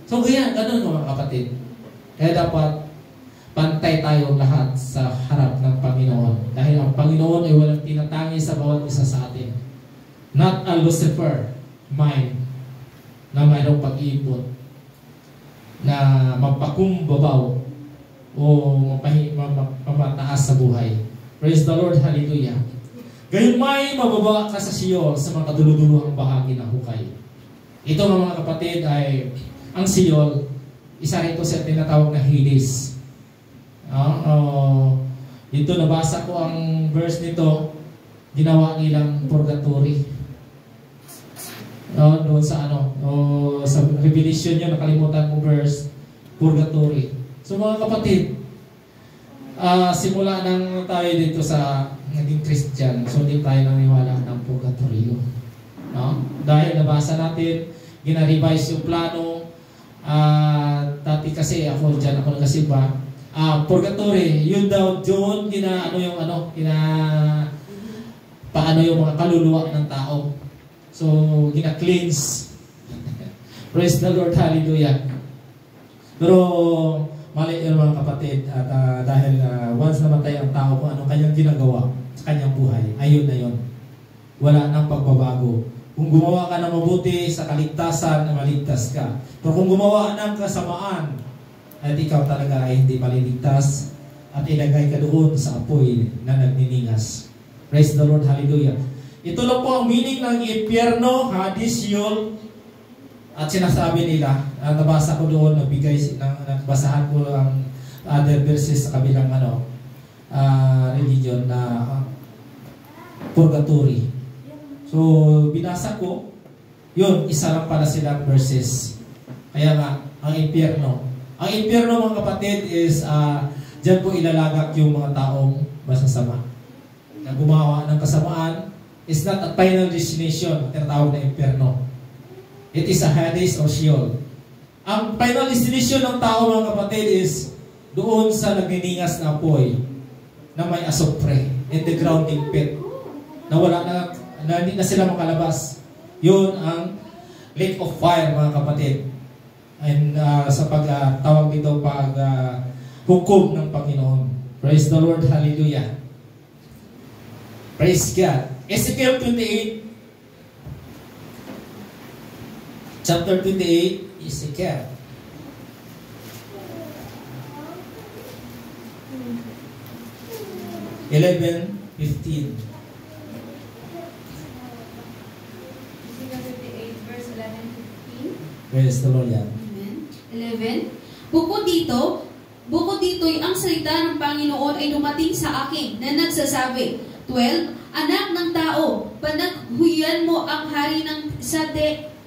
So, ganun mga kapatid. Kaya dapat pantay tayo lahat sa harap ng Panginoon. Dahil ang Panginoon ay walang tinatangi sa bawat isa sa atin. Not a Lucifer mind na mayroong pag-iipot na magpakumbabaw o mapataas sa buhay. Praise the Lord, hallelujah. Gayon may mababa ka sa Siyon sa mga kaduluduluhang bahagi ng hukay. Ito mga kapatid ay ang Siyon, isa rito sa tinatawag na Hades. Dito nabasa ko ang verse nito, ginawa nilang purgatory. Doon sa sa Revelation yun, nakalimutan ko verse, purgatory. So mga kapatid, simula nang tayo dito sa naging Christian, so hindi tayo naniwala ng purgatorio. No? Dahil nabasa natin, gina-revise yung plano. Dati kasi ako, dyan ako nagkasimba, purgatory, yun daw doon paano yung mga kaluluwa ng tao. So, gina-cleanse. Praise the Lord, hallelujah. Pero, mali yun mga kapatid, at dahil once namatay ang tao, kung ano kanyang ginagawa sa kanyang buhay, ayun na yun. Wala nang pagbabago. Kung gumawa ka ng mabuti sa kaligtasan, maligtas ka. Pero kung gumawa ng kasamaan, at ikaw talaga ay hindi maliligtas at ilagay ka doon sa apoy na nagniningas. Praise the Lord, hallelujah. Ito lang po ang meaning ng impyerno, Hades, Sheol. At sinasabi nila, nabasa ko doon, nagbasahan ko ang other verses sa kabilang religion na purgatory. So, binasa ko, yun, isa lang pala silang verses. Kaya nga, ang impyerno. Ang impyerno, mga kapatid, is dyan po ilalagak yung mga taong masasama. Na gumawa ng kasamaan is not a final destination, tinatawag na impyerno. It is a Hades or Sheol. Ang final destination ng tao, mga kapatid, is doon sa nagniningas na apoy na may asopre in the grounding pit na wala na hindi na sila makalabas. Yun ang lake of fire, mga kapatid. And sa pagtawag dito, hukom ng Panginoon. Praise the Lord, hallelujah. Praise God. Ezekiel 28, chapter 28, Ezekiel. Ezekiel 15. Ezekiel 58, verse 11-15. Praise the Lord, yeah. Amen. 11. Bukod dito, ang salita ng Panginoon ay dumating sa akin na nagsasabi, 12, anak ng tao, panaghuyan mo ang hari sa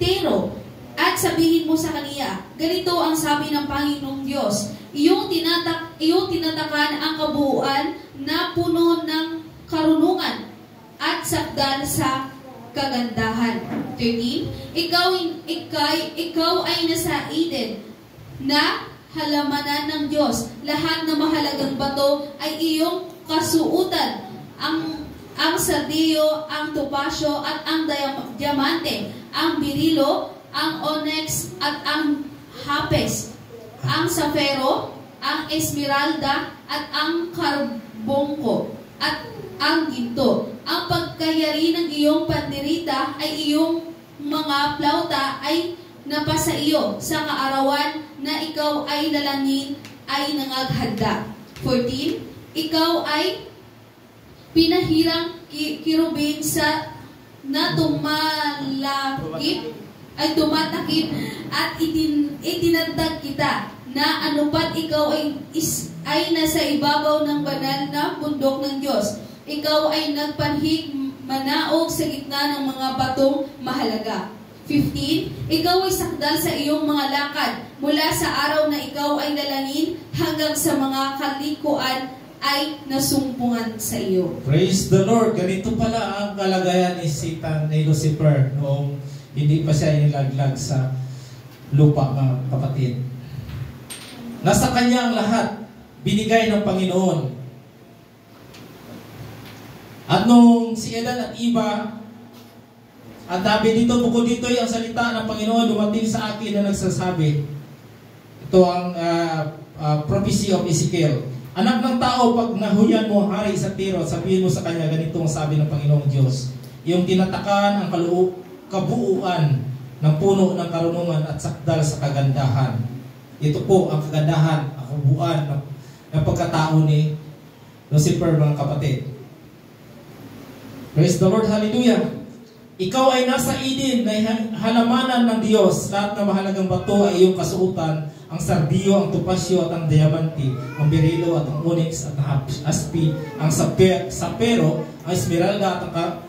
Tiro at sabihin mo sa kaniya, ganito ang sabi ng Panginoong Diyos, iyong tinatakan ang kabuuan na puno ng karunungan at sakdal sa kagandahan. 13, ikaw ay nasa Eden na halamanan ng Diyos. Lahat na mahalagang bato ay iyong kasuutan. Ang sardiyo, ang topasyo at ang diamante, ang birilo, ang onyx at ang hapes, ang safero, ang esmeralda at ang karbongko at ang ginto. Ang pagkayari ng iyong pandirita ay iyong mga plauta ay napasa iyo sa kaarawan na ikaw ay lalangin ay nangaghanda. 14, ikaw ay pinahirang kirubin sa na tumatakip at itinatag kita na anupat ikaw ay nasa ibabaw ng banal na bundok ng Diyos. Ikaw ay nagpanhig manaog sa gitna ng mga batong mahalaga. 15, ikaw ay sakdal sa iyong mga lakad mula sa araw na ikaw ay lalangin hanggang sa mga kalikuan ay nasumpungan sa iyo. Praise the Lord. Ganito pala ang kalagayan ni Lucifer noong hindi pa siya inilaglag sa lupa, mga kapatid. Nasa kanya ang lahat, binigay ng Panginoon. At nung si Adan at Eva, at sabi dito, bukod dito ang salita ng Panginoon dumating sa akin na nagsasabi. Ito ang prophecy of Ezekiel. Anak ng tao, pag nahuyan mo ang hari sa Tiro, sabihin mo sa kanya, ganito ang sabi ng Panginoong Diyos. Yung tinatakan ang kabuuan ng puno ng karunungan at sakdal sa kagandahan. Ito po ang kagandahan, ang kabuuan ng pagkatao ni Lucifer, mga kapatid. Praise the Lord, hallelujah. Ikaw ay nasa Eden na halamanan ng Diyos. Lahat na mahalagang bato ay iyong kasuotan. Ang sardiyo, ang topasyo at ang diamante, ang berilo at ang onyx at ang aspi, ang sapero, ang esmeralda at ang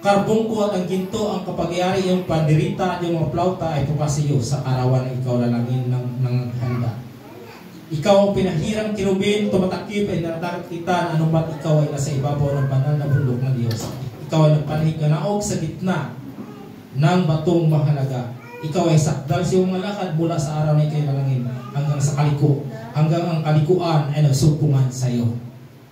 karbongko at ang ginto, ang kapagyari, yung pandirita, yung mga plauta ay tupasiyo sa arawan na ikaw lalangin ng handa. Ikaw ang pinahirang kirubin, tumatakip ay naratakot kita na anumat ikaw ay nasa ibabaw ng banal na bundok ng Diyos. Ikaw ay nagpanahig na naog sa gitna ng batong mahalaga. Ikaw ay sakdal sa iyong mga lakad mula sa araw na ikay lalangin hanggang sa kaliko hanggang ang kalikuan ay nagsumpungan sa iyo.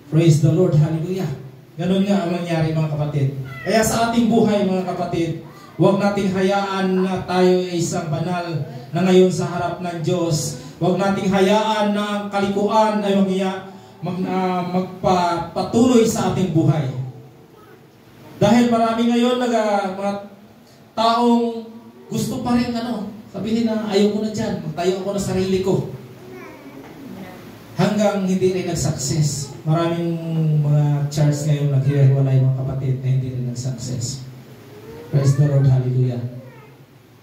Praise the Lord, hallelujah. Ganun nga ang nangyari mga kapatid. Kaya sa ating buhay mga kapatid, huwag nating hayaan na tayo ay isang banal na ngayon sa harap ng Diyos. Huwag nating hayaan na ang kalikuan ay magpatuloy sa ating buhay. Dahil marami ngayon mga taong gusto pa rin sabihin na ayaw ko na dyan, magtayo ako ng sarili ko. Hanggang hindi rin nag-success. Maraming mga church ngayon naghiwalay mga kapatid na hindi rin nag-success. Praise the Lord, hallelujah.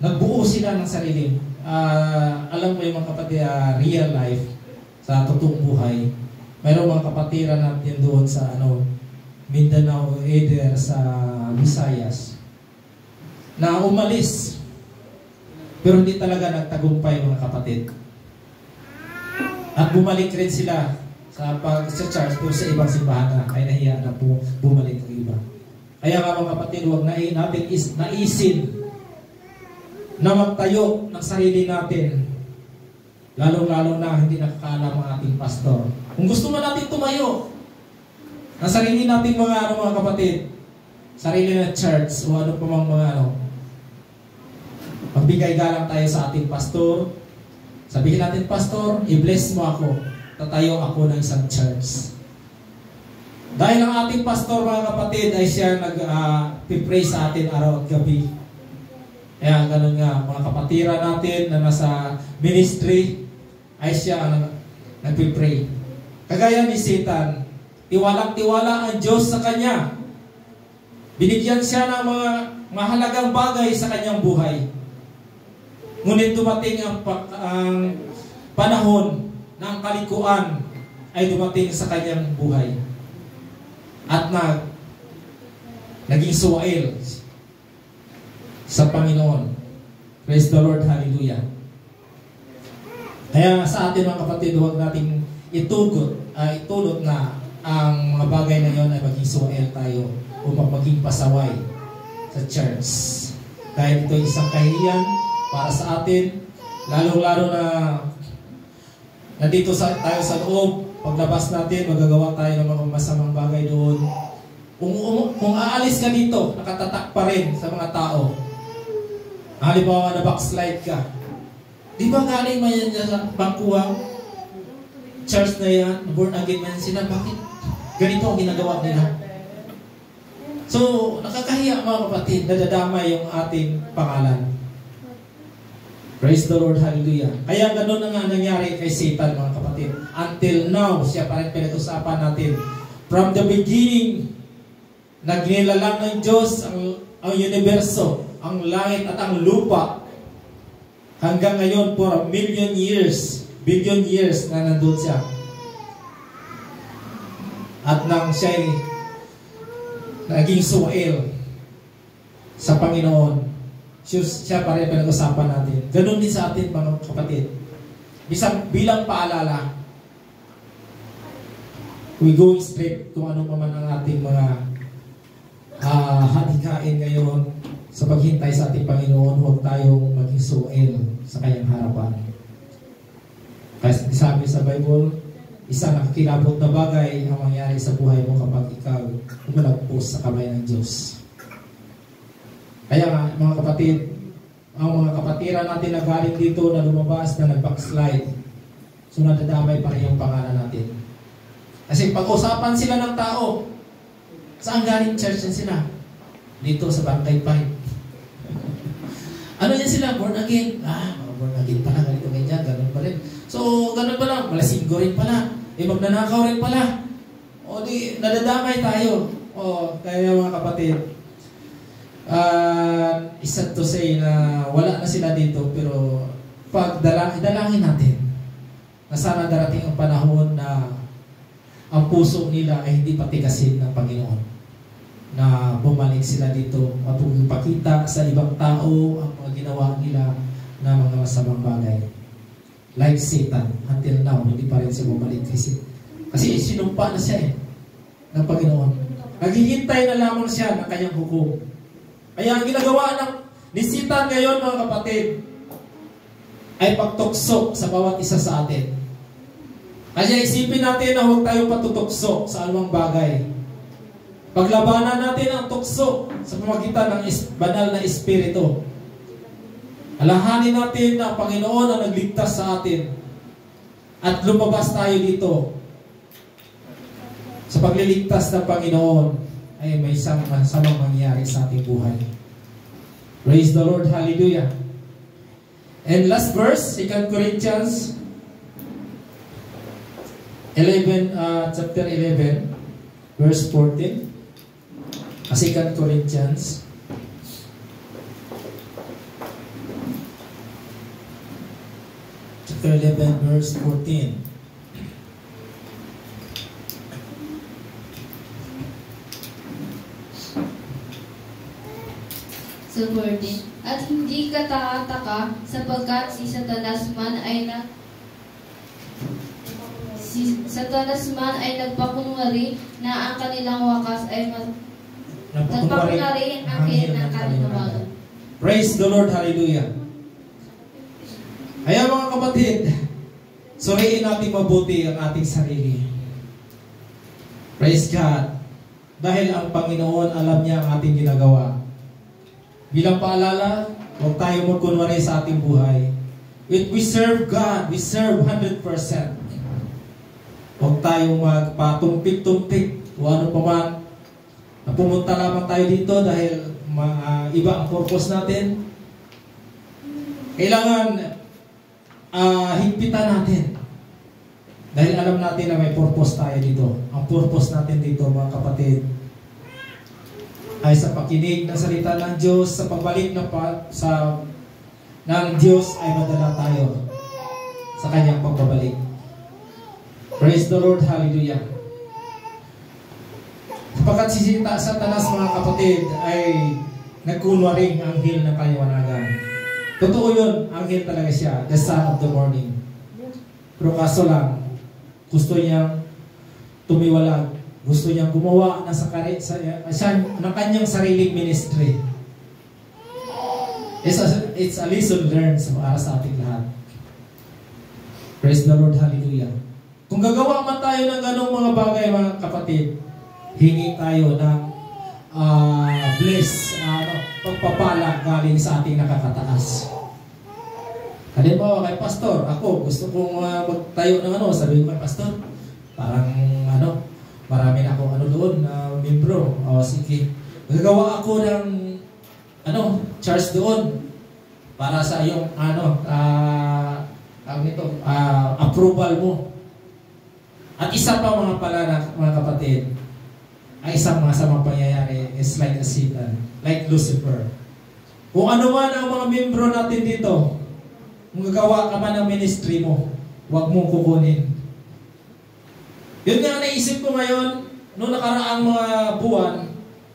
Nagbuo sila ng sarili. Alam mo yung mga kapatid, real life, sa totoong buhay. Mayroong mga kapatiran natin doon sa Mindanao, either sa Visayas, na umalis. Pero hindi talaga nagtagumpay mga kapatid. At bumalik rin sila sa church pero sa ibang simbahan na ay nahiya na bumalik ang iba. Kaya nga mga kapatid, huwag natin naisin na magtayo ng sarili natin. Lalo-lalo na hindi nakakaalam ang ating pastor. Kung gusto man natin tumayo ng sarili natin mga kapatid, sarili na church o ano pa mga magbigay galang tayo sa ating pastor. Sabihin natin, pastor, i-bless mo ako. Tatayo ako ng isang church. Dahil ang ating pastor, mga kapatid, ay siya nag-pray sa atin araw at gabi. Kaya ganun nga, mga kapatira natin na nasa ministry, ay siya ang nag-pray. Kagaya ni Satan, tiwalang-tiwala ang Diyos sa kanya. Binigyan siya ng mga mahalagang bagay sa kanyang buhay. Ngunit dumating ang panahon na ang kalikuan ay dumating sa kanyang buhay. At naging suwail sa Panginoon. Praise the Lord, hallelujah. Kaya sa atin mga kapatid, huwag nating itulot na ang mga bagay na yon ay maging suwail tayo upang maging pasaway sa church. Dahil ito isang kahihiyan para sa atin, lalong-lalo na nandito tayo sa loob, paglabas natin, magagawa tayo ng mga masamang bagay doon. Kung aalis ka dito, nakatatak pa rin sa mga tao. Halimbawa na backslide ka. Di ba galing man yan sa bangkuwang church na yan, born again man sila, bakit ganito ang ginagawa nila? So, nakakahiya mga kapatid, nadadamay yung ating pangalan. Praise the Lord, hallelujah. Kaya gano'n na nga nangyari kay Satan mga kapatid. Until now, siya pa rin pinag-usapan natin. From the beginning, nagnilalang ng Diyos ang universo, ang langit at ang lupa. Hanggang ngayon, for billion years na nandun siya. At nang siya naging suwail sa Panginoon, siya pa rin pinag-usapan natin. Ganun din sa atin mga kapatid. Bilang paalala, we go straight kung ano man ang ating mga hadikain ngayon sa paghintay sa ating Panginoon. Huwag tayong maging suwail sa kanyang harapan. Kasi sabi sa Bible, isang nakakilabot na bagay ang mangyari sa buhay mo kapag ikaw umalagpos sa kamay ng Diyos. Kaya nga, mga kapatid, ang mga kapatiran natin na galing dito na lumabas na nag-backslide, so nadadamay pa rin yung pangalan natin. Kasi pag-usapan sila ng tao, saan galing church yan sila? Dito sa Bangkay Pipe. Ano yan sila? Born again? Mga born again pala, ganito ganyan, ganun pa rin. So, ganun pala, malasinggo rin pala, magnanakaw rin pala. O di, nadadamay tayo. O, kaya mga kapatid, isa to say na wala na sila dito, pero dalangin natin na sana darating ang panahon na ang puso nila ay hindi patigasin ng Panginoon, na bumalik sila dito at ipakita sa ibang tao ang mga ginawa nila na mga masamang bagay. Like Satan, until now hindi pa rin siya bumalik kasi sinumpa na siya ng Panginoon. Naghihintay na lamang siya ng kanyang hukom. Kaya ang ginagawa ni Satan ngayon mga kapatid ay pagtuksok sa bawat isa sa atin. Kaya isipin natin na huwag tayo patutukso sa anumang bagay. Paglabanan natin ang tukso sa pamagitan ng banal na Espiritu. Alahanin natin na ang Panginoon ang nagligtas sa atin at lumabas tayo dito. Sa pagliligtas ng Panginoon ay may samang mangyari sa ating buhay. Praise the Lord. Hallelujah. And last verse, 2 Corinthians 11, chapter 11, verse 14. 2 Corinthians chapter 11, verse 14. So 14. At hindi kataka-taka sapagkat si Satanas man ay nagpakunwari na ang kanilang wakas ay nagpakunwari ang akin ng kalinawagan. Praise the Lord. Hallelujah. Kaya mga kapatid, suriin natin mabuti ang ating sarili. Praise God. Dahil ang Panginoon alam niya ang ating ginagawa. Bilang paalala, huwag tayo magkunwari sa ating buhay. We serve God. We serve 100%. Huwag tayong magpatumpik-tumpik o ano pa man. Pumunta lamang tayo dito dahil iba ang purpose natin. Kailangan higpitan natin. Dahil alam natin na may purpose tayo dito. Ang purpose natin dito, mga kapatid, ay sa pakinig ng salita ng Diyos, sa pagbalik ng Diyos ay madala tayo sa kanyang pagbabalik. Praise the Lord. Hallelujah. Sapagkat si Satanas, mga kapatid, ay nagkunwaring anghel ng kaliwanagan. Totoo yun, anghel talaga siya, the son of the morning. Pero kaso lang, gusto niyang tumiwalag, gusto niyang gumawa ng kanyang sariling ministry. It's a lesson learned para sa ating lahat. Praise the Lord. Hallelujah. Kung gagawa man tayo ng ganong mga bagay, mga kapatid, hingi tayo ng pagpapala galing sa ating nakakataas. Halimbawa kay pastor, ako gusto kong magtayo ng sabihin ko kay pastor, parang marami na akong doon na membro. O sige, gagawa ako ng charge doon para sa iyong approval mo. At isa pa mga kapatid, ay isang masamang pangyayari is like a Satan, like Lucifer. Kung ano man ang mga membro natin dito, kung gagawa ka man ng ministry mo, huwag mong kukunin. Yun nga naisip ko ngayon, noong nakaraang mga buwan,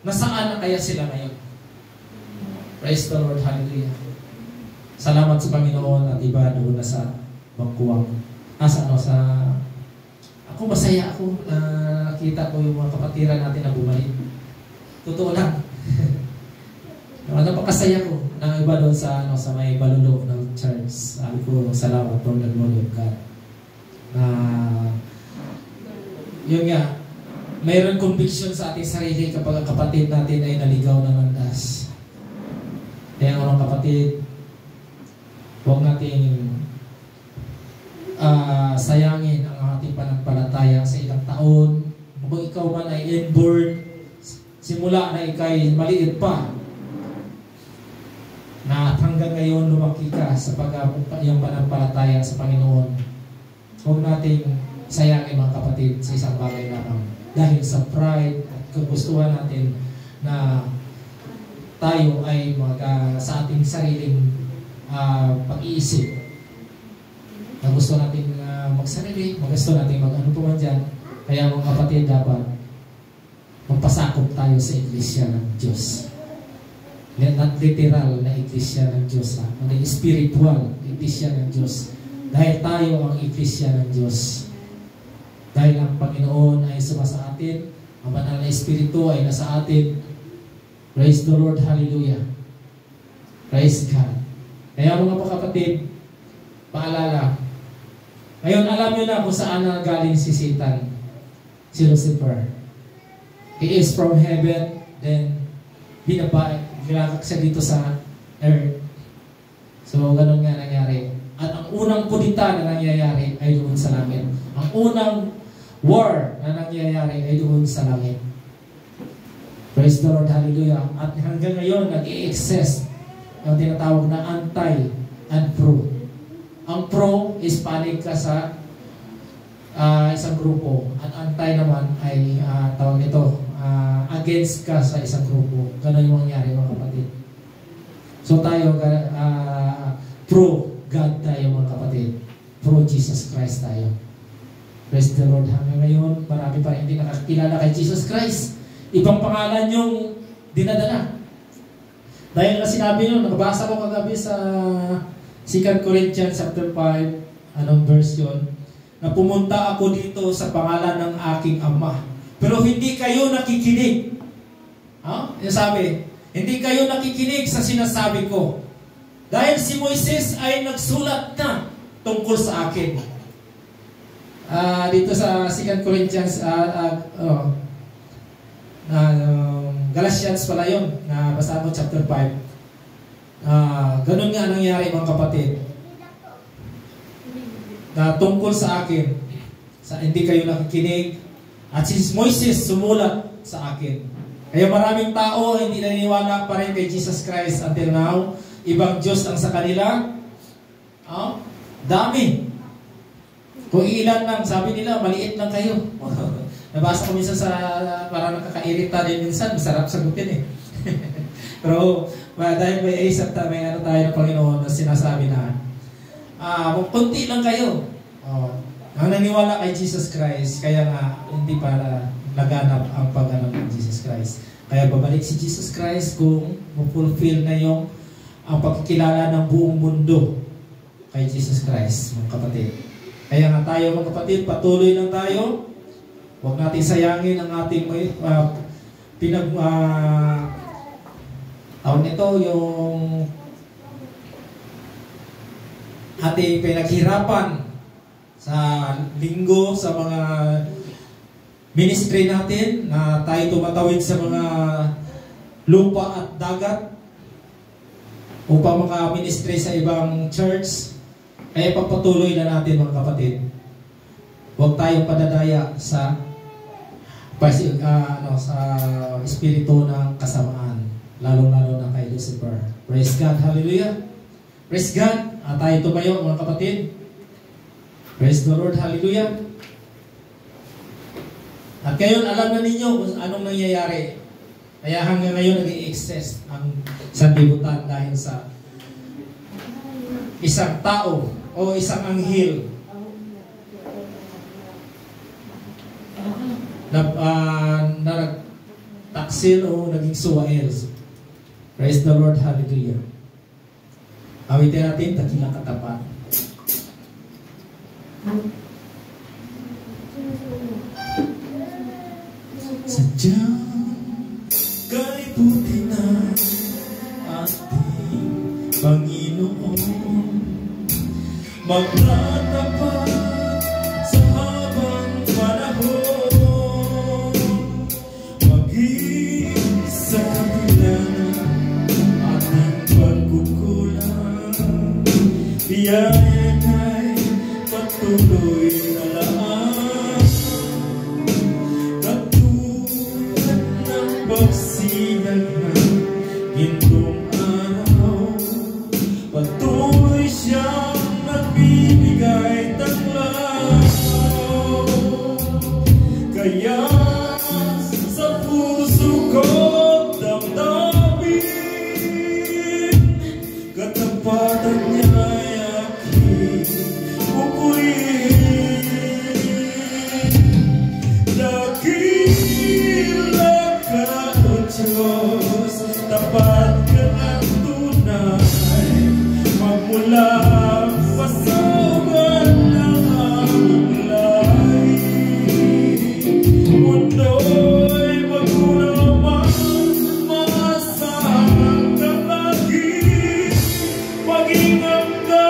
nasaan na kaya sila ngayon? Praise the Lord. Hallelujah. Salamat sa Panginoon at iba doon na sa bangkuwang. Ako masaya ako na nakita ko yung mga kapatiran natin na bumalik. Totoo lang. Napakasaya ko na iba doon sa may balulok ng church. Sabi ko, salamat for the glory of God. Yun nga, mayroon conviction sa ating sarili kapag ang kapatid natin ay naligaw ng landas. Kaya mga kapatid, huwag nating sayangin ang ating pananampalataya sa ilang taon. Kung ikaw man ay inborn, simula na ikay maliit pa, na hanggang ngayon lumaki ka sa iyong pananampalataya sa Panginoon, huwag nating sayangin mga kapatid sa isang bagay lamang. Dahil sa pride at kagustuhan natin na tayo ay sa ating sariling pag-iisip, na gusto natin magsarili, gusto natin mag-ano po man dyan. Kaya mga kapatid, dapat magpasakop tayo sa iglesia ng Diyos. Not literal na iglesia ng Diyos, kundi spiritual iglesia ng Diyos. Dahil tayo ang iglesia ng Diyos. Dahil ang Panginoon ay sumasa atin, ang banal na Espiritu ay nasa atin. Praise the Lord. Hallelujah. Praise God. Kaya mga kapatid, paalala, Ngayon, alam nyo na kung saan galing si Satan, si Lucifer. He is from heaven, then binagak siya dito sa earth. So, ganun nga nangyari. At ang unang kudita na nangyayari ay doon sa langit. Ang unang war na nangyayari ay doon sa langit. Praise the Lord, hallelujah. At hanggang ngayon, nag-i-exist ang tinatawag na anti and pro. Ang pro is panig ka sa isang grupo. At anti naman ay tawag nito, against ka sa isang grupo. Ganun yung mangyari, mga kapatid. So tayo, pro God tayo, mga kapatid. Pro Jesus Christ tayo. Praise the Lord. Hanggang ngayon, marami pa hindi nakakilala kay Jesus Christ. Ibang pangalan yung dinadala. Dahil na sinabi nyo, nakabasa ko kagabi sa 2 Corinthians chapter 5, anong verse yun, na pumunta ako dito sa pangalan ng aking ama. Pero hindi kayo nakikinig. Yung sabi, hindi kayo nakikinig sa sinasabi ko. Dahil si Moises ay nagsulat na tungkol sa akin. Dito sa 2 Corinthians, Galatians pala yun, na basa mo chapter 5. Ganun nga nangyari, mga kapatid. Na tungkol sa akin, hindi kayo nakikinig, at si Moises sumulat sa akin. Kaya maraming tao hindi naniniwala pa rin kay Jesus Christ until now. Ibang Diyos ang sa kanila. Dami. Kung ilan lang, sabi nila, maliit lang kayo. Nabasa ko minsan sa, parang nakakairita din minsan, masarap sagutin eh. Pero dahil may isip may ano tayo ng Panginoon na sinasabi na, kunti lang kayo. Ang naniwala kay Jesus Christ, kaya nga hindi para naganap ang pagganap ng Jesus Christ. Kaya babalik si Jesus Christ kung mapulfill na yung ang pagkikilala ng buong mundo kay Jesus Christ, mga kapatid. Kaya nga tayo, mga kapatid, patuloy lang tayo. Huwag natin sayangin ang ating tawag nito, yung ating pinaghirapan sa linggo, sa mga ministry natin, na tayo tumatawid sa mga lupa at dagat upang maka-ministry sa ibang church. Kaya pagpatuloy na natin, mga kapatid. Huwag tayong padadaya sa sa espiritu ng kasamaan, lalong-lalo na kay Lucifer. Praise God, hallelujah. Praise God. Tayo tumayo, mga kapatid. Praise the Lord, hallelujah. At ngayon, alam na ninyo kung anong nangyayari. Kaya hanggang ngayon nag-i-exist ang sanlibutan dahil sa isang tao o isang anghel na nagtaksil o naging suwael. Praise the Lord, hallelujah. Awitin natin, Dakilang Katapat. Sadyang kalibutin na ating Panginoon, magtatapat sa habang panahon, maging sa kabila ng ating pagkukulang, iyan ay patuloy na laang, katulad ng pagsinag ng gintong araw, patuloy siyang nagbibigay tanglaw. Kaya sa puso ko damdamin, katapatan niya ay aking pupurihin. Dakila ka, O Diyos, tapat ka ng tunay, magmula pa sa ugat ng aming lahi. Mundo'y magulaman, maasahan ka lagi, maging hanggang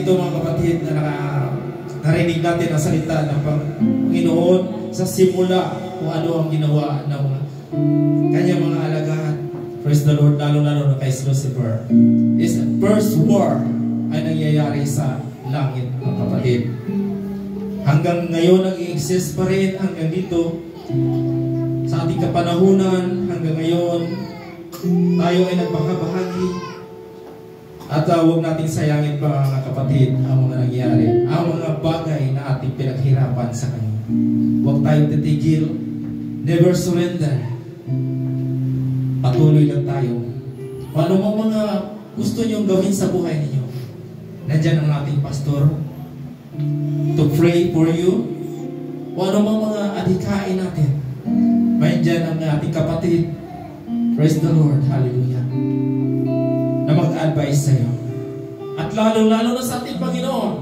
ito mga kapatid na narinig natin ang salita ng Panginoon sa simula kung ano ang ginawa ng kanyang mga alagad. Praise the Lord, lalo-lalo na kay Lucifer. Is first war ay nangyayari sa langit mga kapatid. Hanggang ngayon nag-i-exist pa rin hanggang dito sa ating kapanahunan. Hanggang ngayon tayo ay nagbahagi at huwag natin sayangin pa mga kapatid ang mga nangyari, ang mga bagay na ating pinaghirapan sa Kanya. Huwag tayong titigil, never surrender. Patuloy lang tayo. Kung ano mga gusto niyong gawin sa buhay ninyo, nandyan ang ating pastor to pray for you. Kung ano mga adhikain natin, nandyan ang ating kapatid. Praise the Lord, hallelujah, na mag-advise sa'yo. At lalo-lalo na sa ating Panginoon.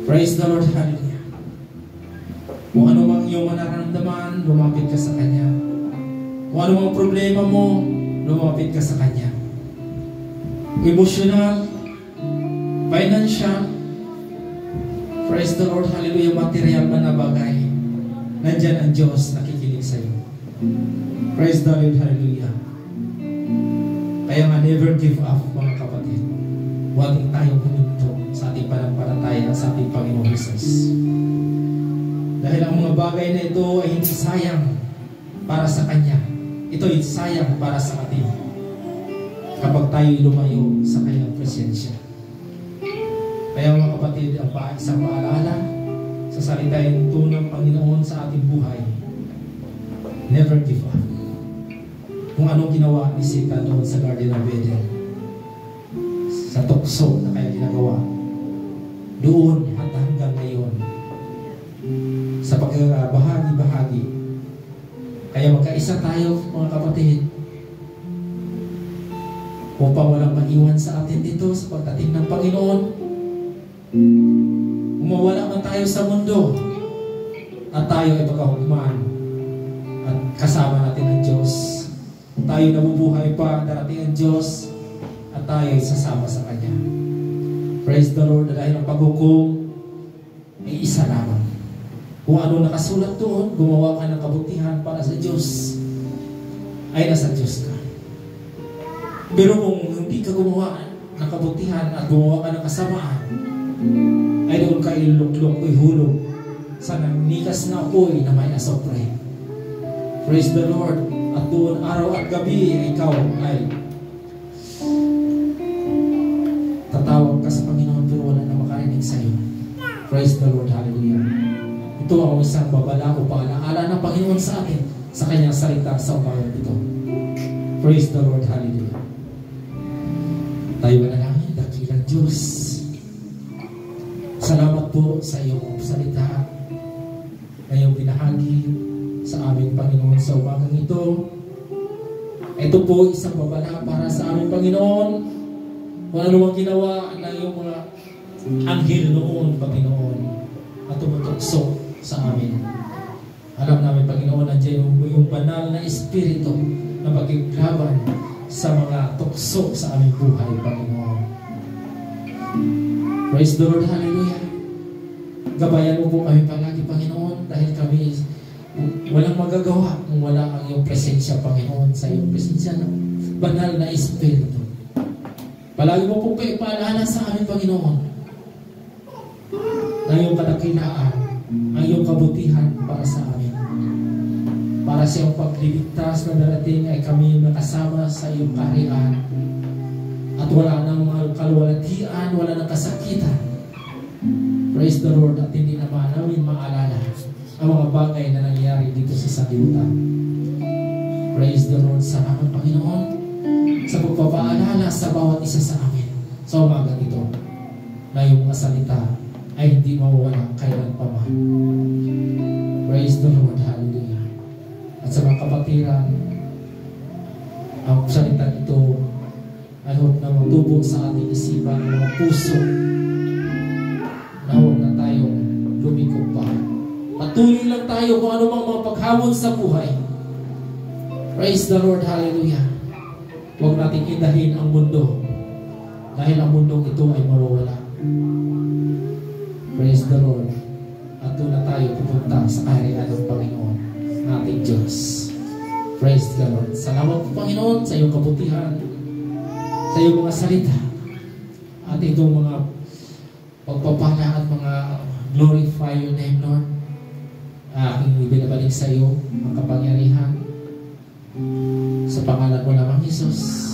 Praise the Lord, hallelujah. Kung ano mang iyong manaramdaman, lumapit ka sa Kanya. Kung ano mang problema mo, lumapit ka sa Kanya. Emotional, financial, praise the Lord, hallelujah, material man na bagay, nandyan ang Diyos nakikinig sa'yo. Praise the Lord, hallelujah. Kaya nga, never give up mga kapatid. Huwag tayong huminto sa ating panampalataya sa ating Panginoon Jesus. Dahil ang mga bagay na ito ay hindi sayang para sa Kanya. Ito ay sayang para sa atin kapag tayo lumayo sa Kanyang presensya. Kaya mga kapatid, ang isang paalala sa salita yung tunang Panginoon sa ating buhay, never give up. Kung anong ginawa ni Satan doon sa Garden of Eden, sa tukso na kaya ginagawa, doon at hanggang ngayon, sa pagbahagi-bahagi. Kaya magkaisa tayo mga kapatid, upang walang maiwan sa atin dito sa pagdating ng Panginoon. Umawala man tayo sa mundo at tayo ay pagkahugman at kasama natin ang Diyos. Kung tayo nabubuhay pa, darating ang Diyos at tayo ay sasama sa Kanya. Praise the Lord. Dahil ang paghukom ay isa lamang. Kung ano nakasulat doon, gumawa ka ng kabutihan para sa Diyos, ay nasa Diyos ka. Pero kung hindi ka gumawa ng kabutihan at gumawa ka ng kasamaan, ay doon ka iluklok o ihulog sa nanikas na apoy na may asopre. Praise the Lord. At doon araw at gabi ikaw ay tatawag ka sa Panginoon pero wala na makarinig sa iyo. Praise the Lord, hallelujah. Ito ang isang babala o paalaala ng Panginoon sa atin sa Kanyang salita sa umagang ito. Praise the Lord, hallelujah. Tayo manalangin, dakilang Diyos. Salamat po sa iyong salita na iyong binahagi sa aming Panginoon sa umagang ito. Ito po isang babala para sa aming Panginoon. Kung ano mang ginawa ng iyong mga anghel noon, Panginoon, at tumutukso sa amin. Alam namin, Panginoon, nandiyan yung banal na espiritu na magiglaban sa mga tukso sa aming buhay, Panginoon. Praise the Lord, hallelujah. Gabayan mo po kami palagi, Panginoon, dahil kami walang magagawa kung wala ang iyong presensya, Panginoon, sa iyong presensya ng banal na espiritu. Palagi mo po kayo paalala sa amin, Panginoon, na iyong kadakilaan, ang iyong kabutihan para sa amin. Para sa iyong pagliligtas na darating ay kami nakasama sa iyong kaharian at wala nang kalwalatian, wala nang kasakitan. Praise the Lord. At hindi naman namin maalala ang mga bagay na nangyayari dito sa sanlibutan. Praise the Lord. Salamat, Panginoon, sa pagpapaalala sa bawat isa sa amin sa umagang ito na yung mga salita ay hindi mawawala kailan pa man. Praise the Lord, hallelujah. At sa mga kapatiran, ang salita ito ay huwag na magtubo sa ating isipan ng mga puso na huwag na tayong lumikog pa. Patuloy lang tayo kung ano mang mga paghamon sa buhay. Praise the Lord, hallelujah. Huwag natin indahin ang mundo. Dahil ang mundong ito ay mawawala. Praise the Lord. At doon na tayo pupunta sa kaharian ng Panginoon, ating Diyos. Praise the Lord. Salamat po, Panginoon, sa iyong kabutihan, sa iyong mga salita, at itong mga pagpapala at mga glorify your name, Lord. Aking ibinabalik sa iyo ang kapangyarihan sa pangalan mo lamang, Jesus.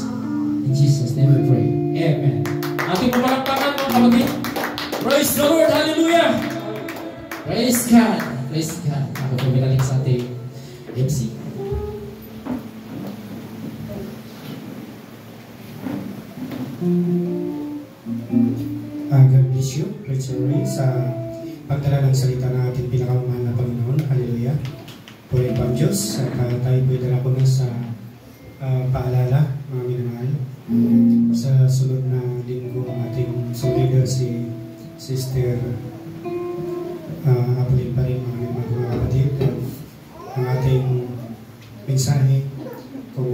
In Jesus' name we pray. Amen. Ating pumalakpakan, mga kapatid. Praise the Lord. Hallelujah. Praise God. Praise God. Ako po binalik sa ating MC. God bless you, Preacher Ray, sa pagdala ng salita ng ating pinakamamahal na Panginoon. Hallelujah. Puri po ang Diyos. At tayo po dala ko na sa paalala, mga minamahal. Sa sunod na linggo, ang ating leader si Sister Apulin pa rin, mga kapatid. Ang ating mensahe, kung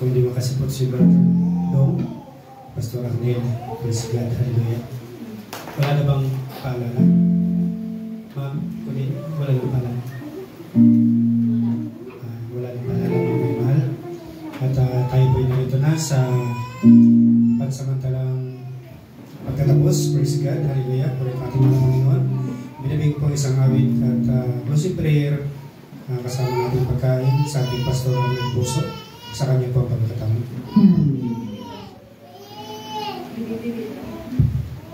hindi makasipot si Brother Dong, Pastor Arnel, praise God, hallelujah. Wala na bang paalala? Ma'am, wala na paalala. Wala na paalala, mga mahal. At tayo po'y narito na sa pansamantalang pagkatapos, praise God, hallelujah, for ating mga Panginoon. Binabing po isang awit at closing prayer kasama natin pagkain sa ating Pastor Arnel Puso sa kanya po ang pagkatapos.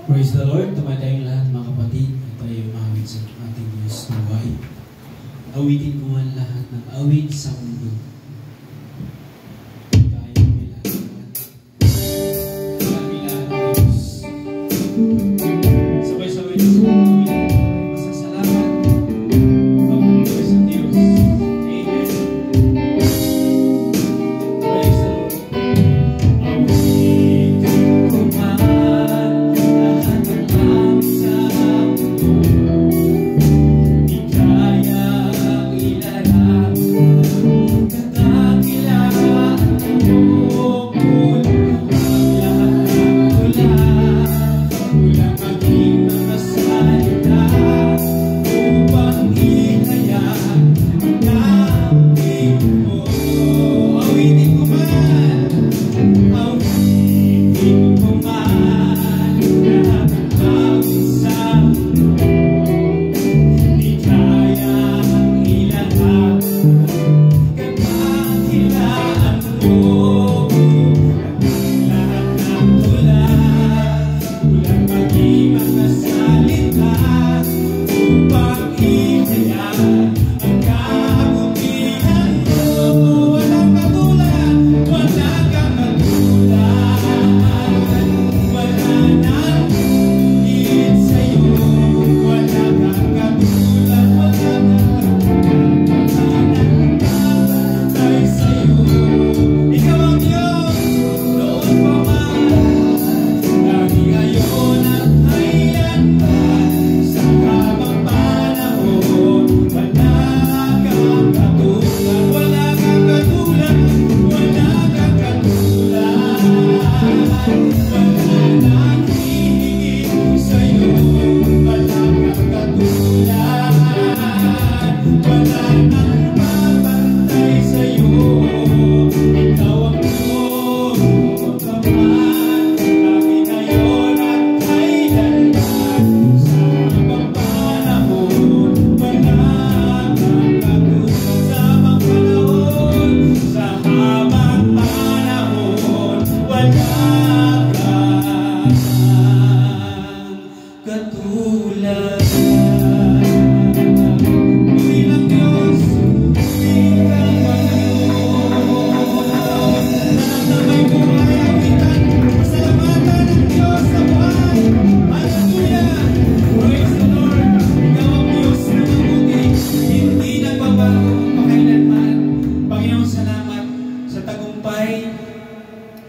Praise the Lord. Tumatayong lahat, mga kapatid. At tayo umawit sa ating Diyos na buhay. Awitin mo ang lahat ng awit sa mundo. Tayo kailangan. Kami lahat ng Diyos. Sabay-sabay na sa mga awit. Masasalamat. Pag-uwi sa Diyos. Amen. Praise the Lord. Awitin mo man.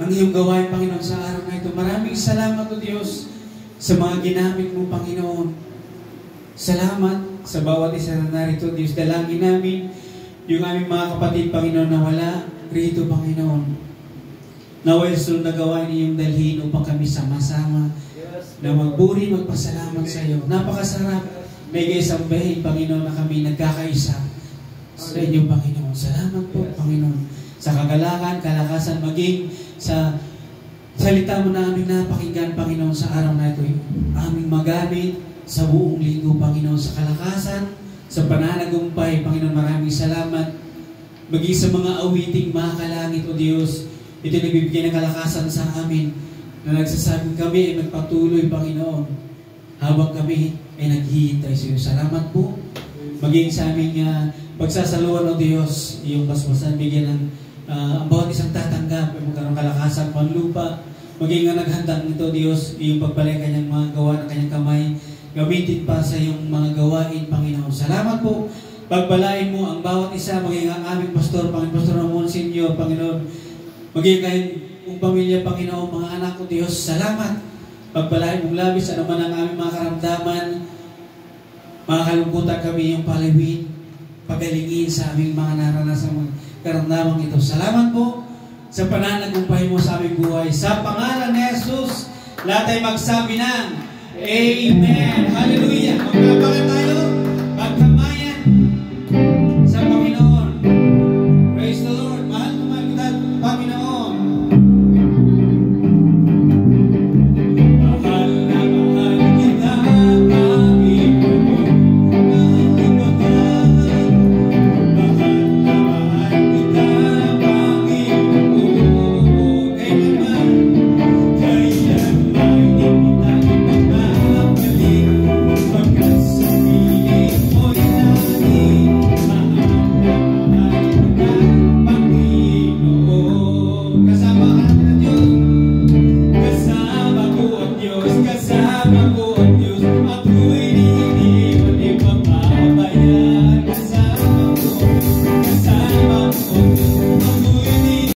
ang iyong gawain, Panginoon, sa araw na ito. Maraming salamat, O Diyos, sa mga ginamit mo, Panginoon. Salamat sa bawat isa na narito, Diyos. Dalangin namin yung aming mga kapatid, Panginoon, na wala rito, Panginoon. Naway sunod na gawain iyong dalhin upang kami sama-sama na magburi, magpasalamat sa iyo. Napakasarap may isang bahin, Panginoon, na kami nagkakaisa sa inyo, Panginoon. Salamat po, Panginoon, sa kagalakan, kalakasan, maging sa salita mo na aming napakinggan, Panginoon, sa araw na ito. Aming magamit sa buong linggo, Panginoon, sa kalakasan, sa pananagumpay, Panginoon, maraming salamat. Maging sa mga awiting makakalangit, O Diyos, ito nagbibigay ng kalakasan sa amin na nagsasabing kami ay magpatuloy, Panginoon, habang kami ay naghihintay sa iyo. Salamat po. Maging sa aming pagsasaluhan, O Diyos, iyong basbasan, bigyan ng ang bawat isang tatanggap ay magkaroon kalakasan, panlupa. Maging nga naghandang nito, Diyos, iyong pagbalik kanyang mga gawa ng kanyang kamay. Gamitin pa sa iyong mga gawain, Panginoon. Salamat po. Pagbalain mo ang bawat isa, maging ang aming pastor, Panginoon, Pastor Ramon Senior, Panginoon. Maging kayong pamilya, Panginoon, mga anak ko, Diyos, salamat. Pagbalain mong labis, ano man ang aming mga karamdaman, mga kalungkutan kami yung palawin, pagalingin sa aming mga naranasan karamdaman ito. Salamat po sa pananagumpay mo sa aming buhay. Sa pangalan ni Jesus, lahat ay magsabi ng Amen. Hallelujah. Magpalapakan tayo.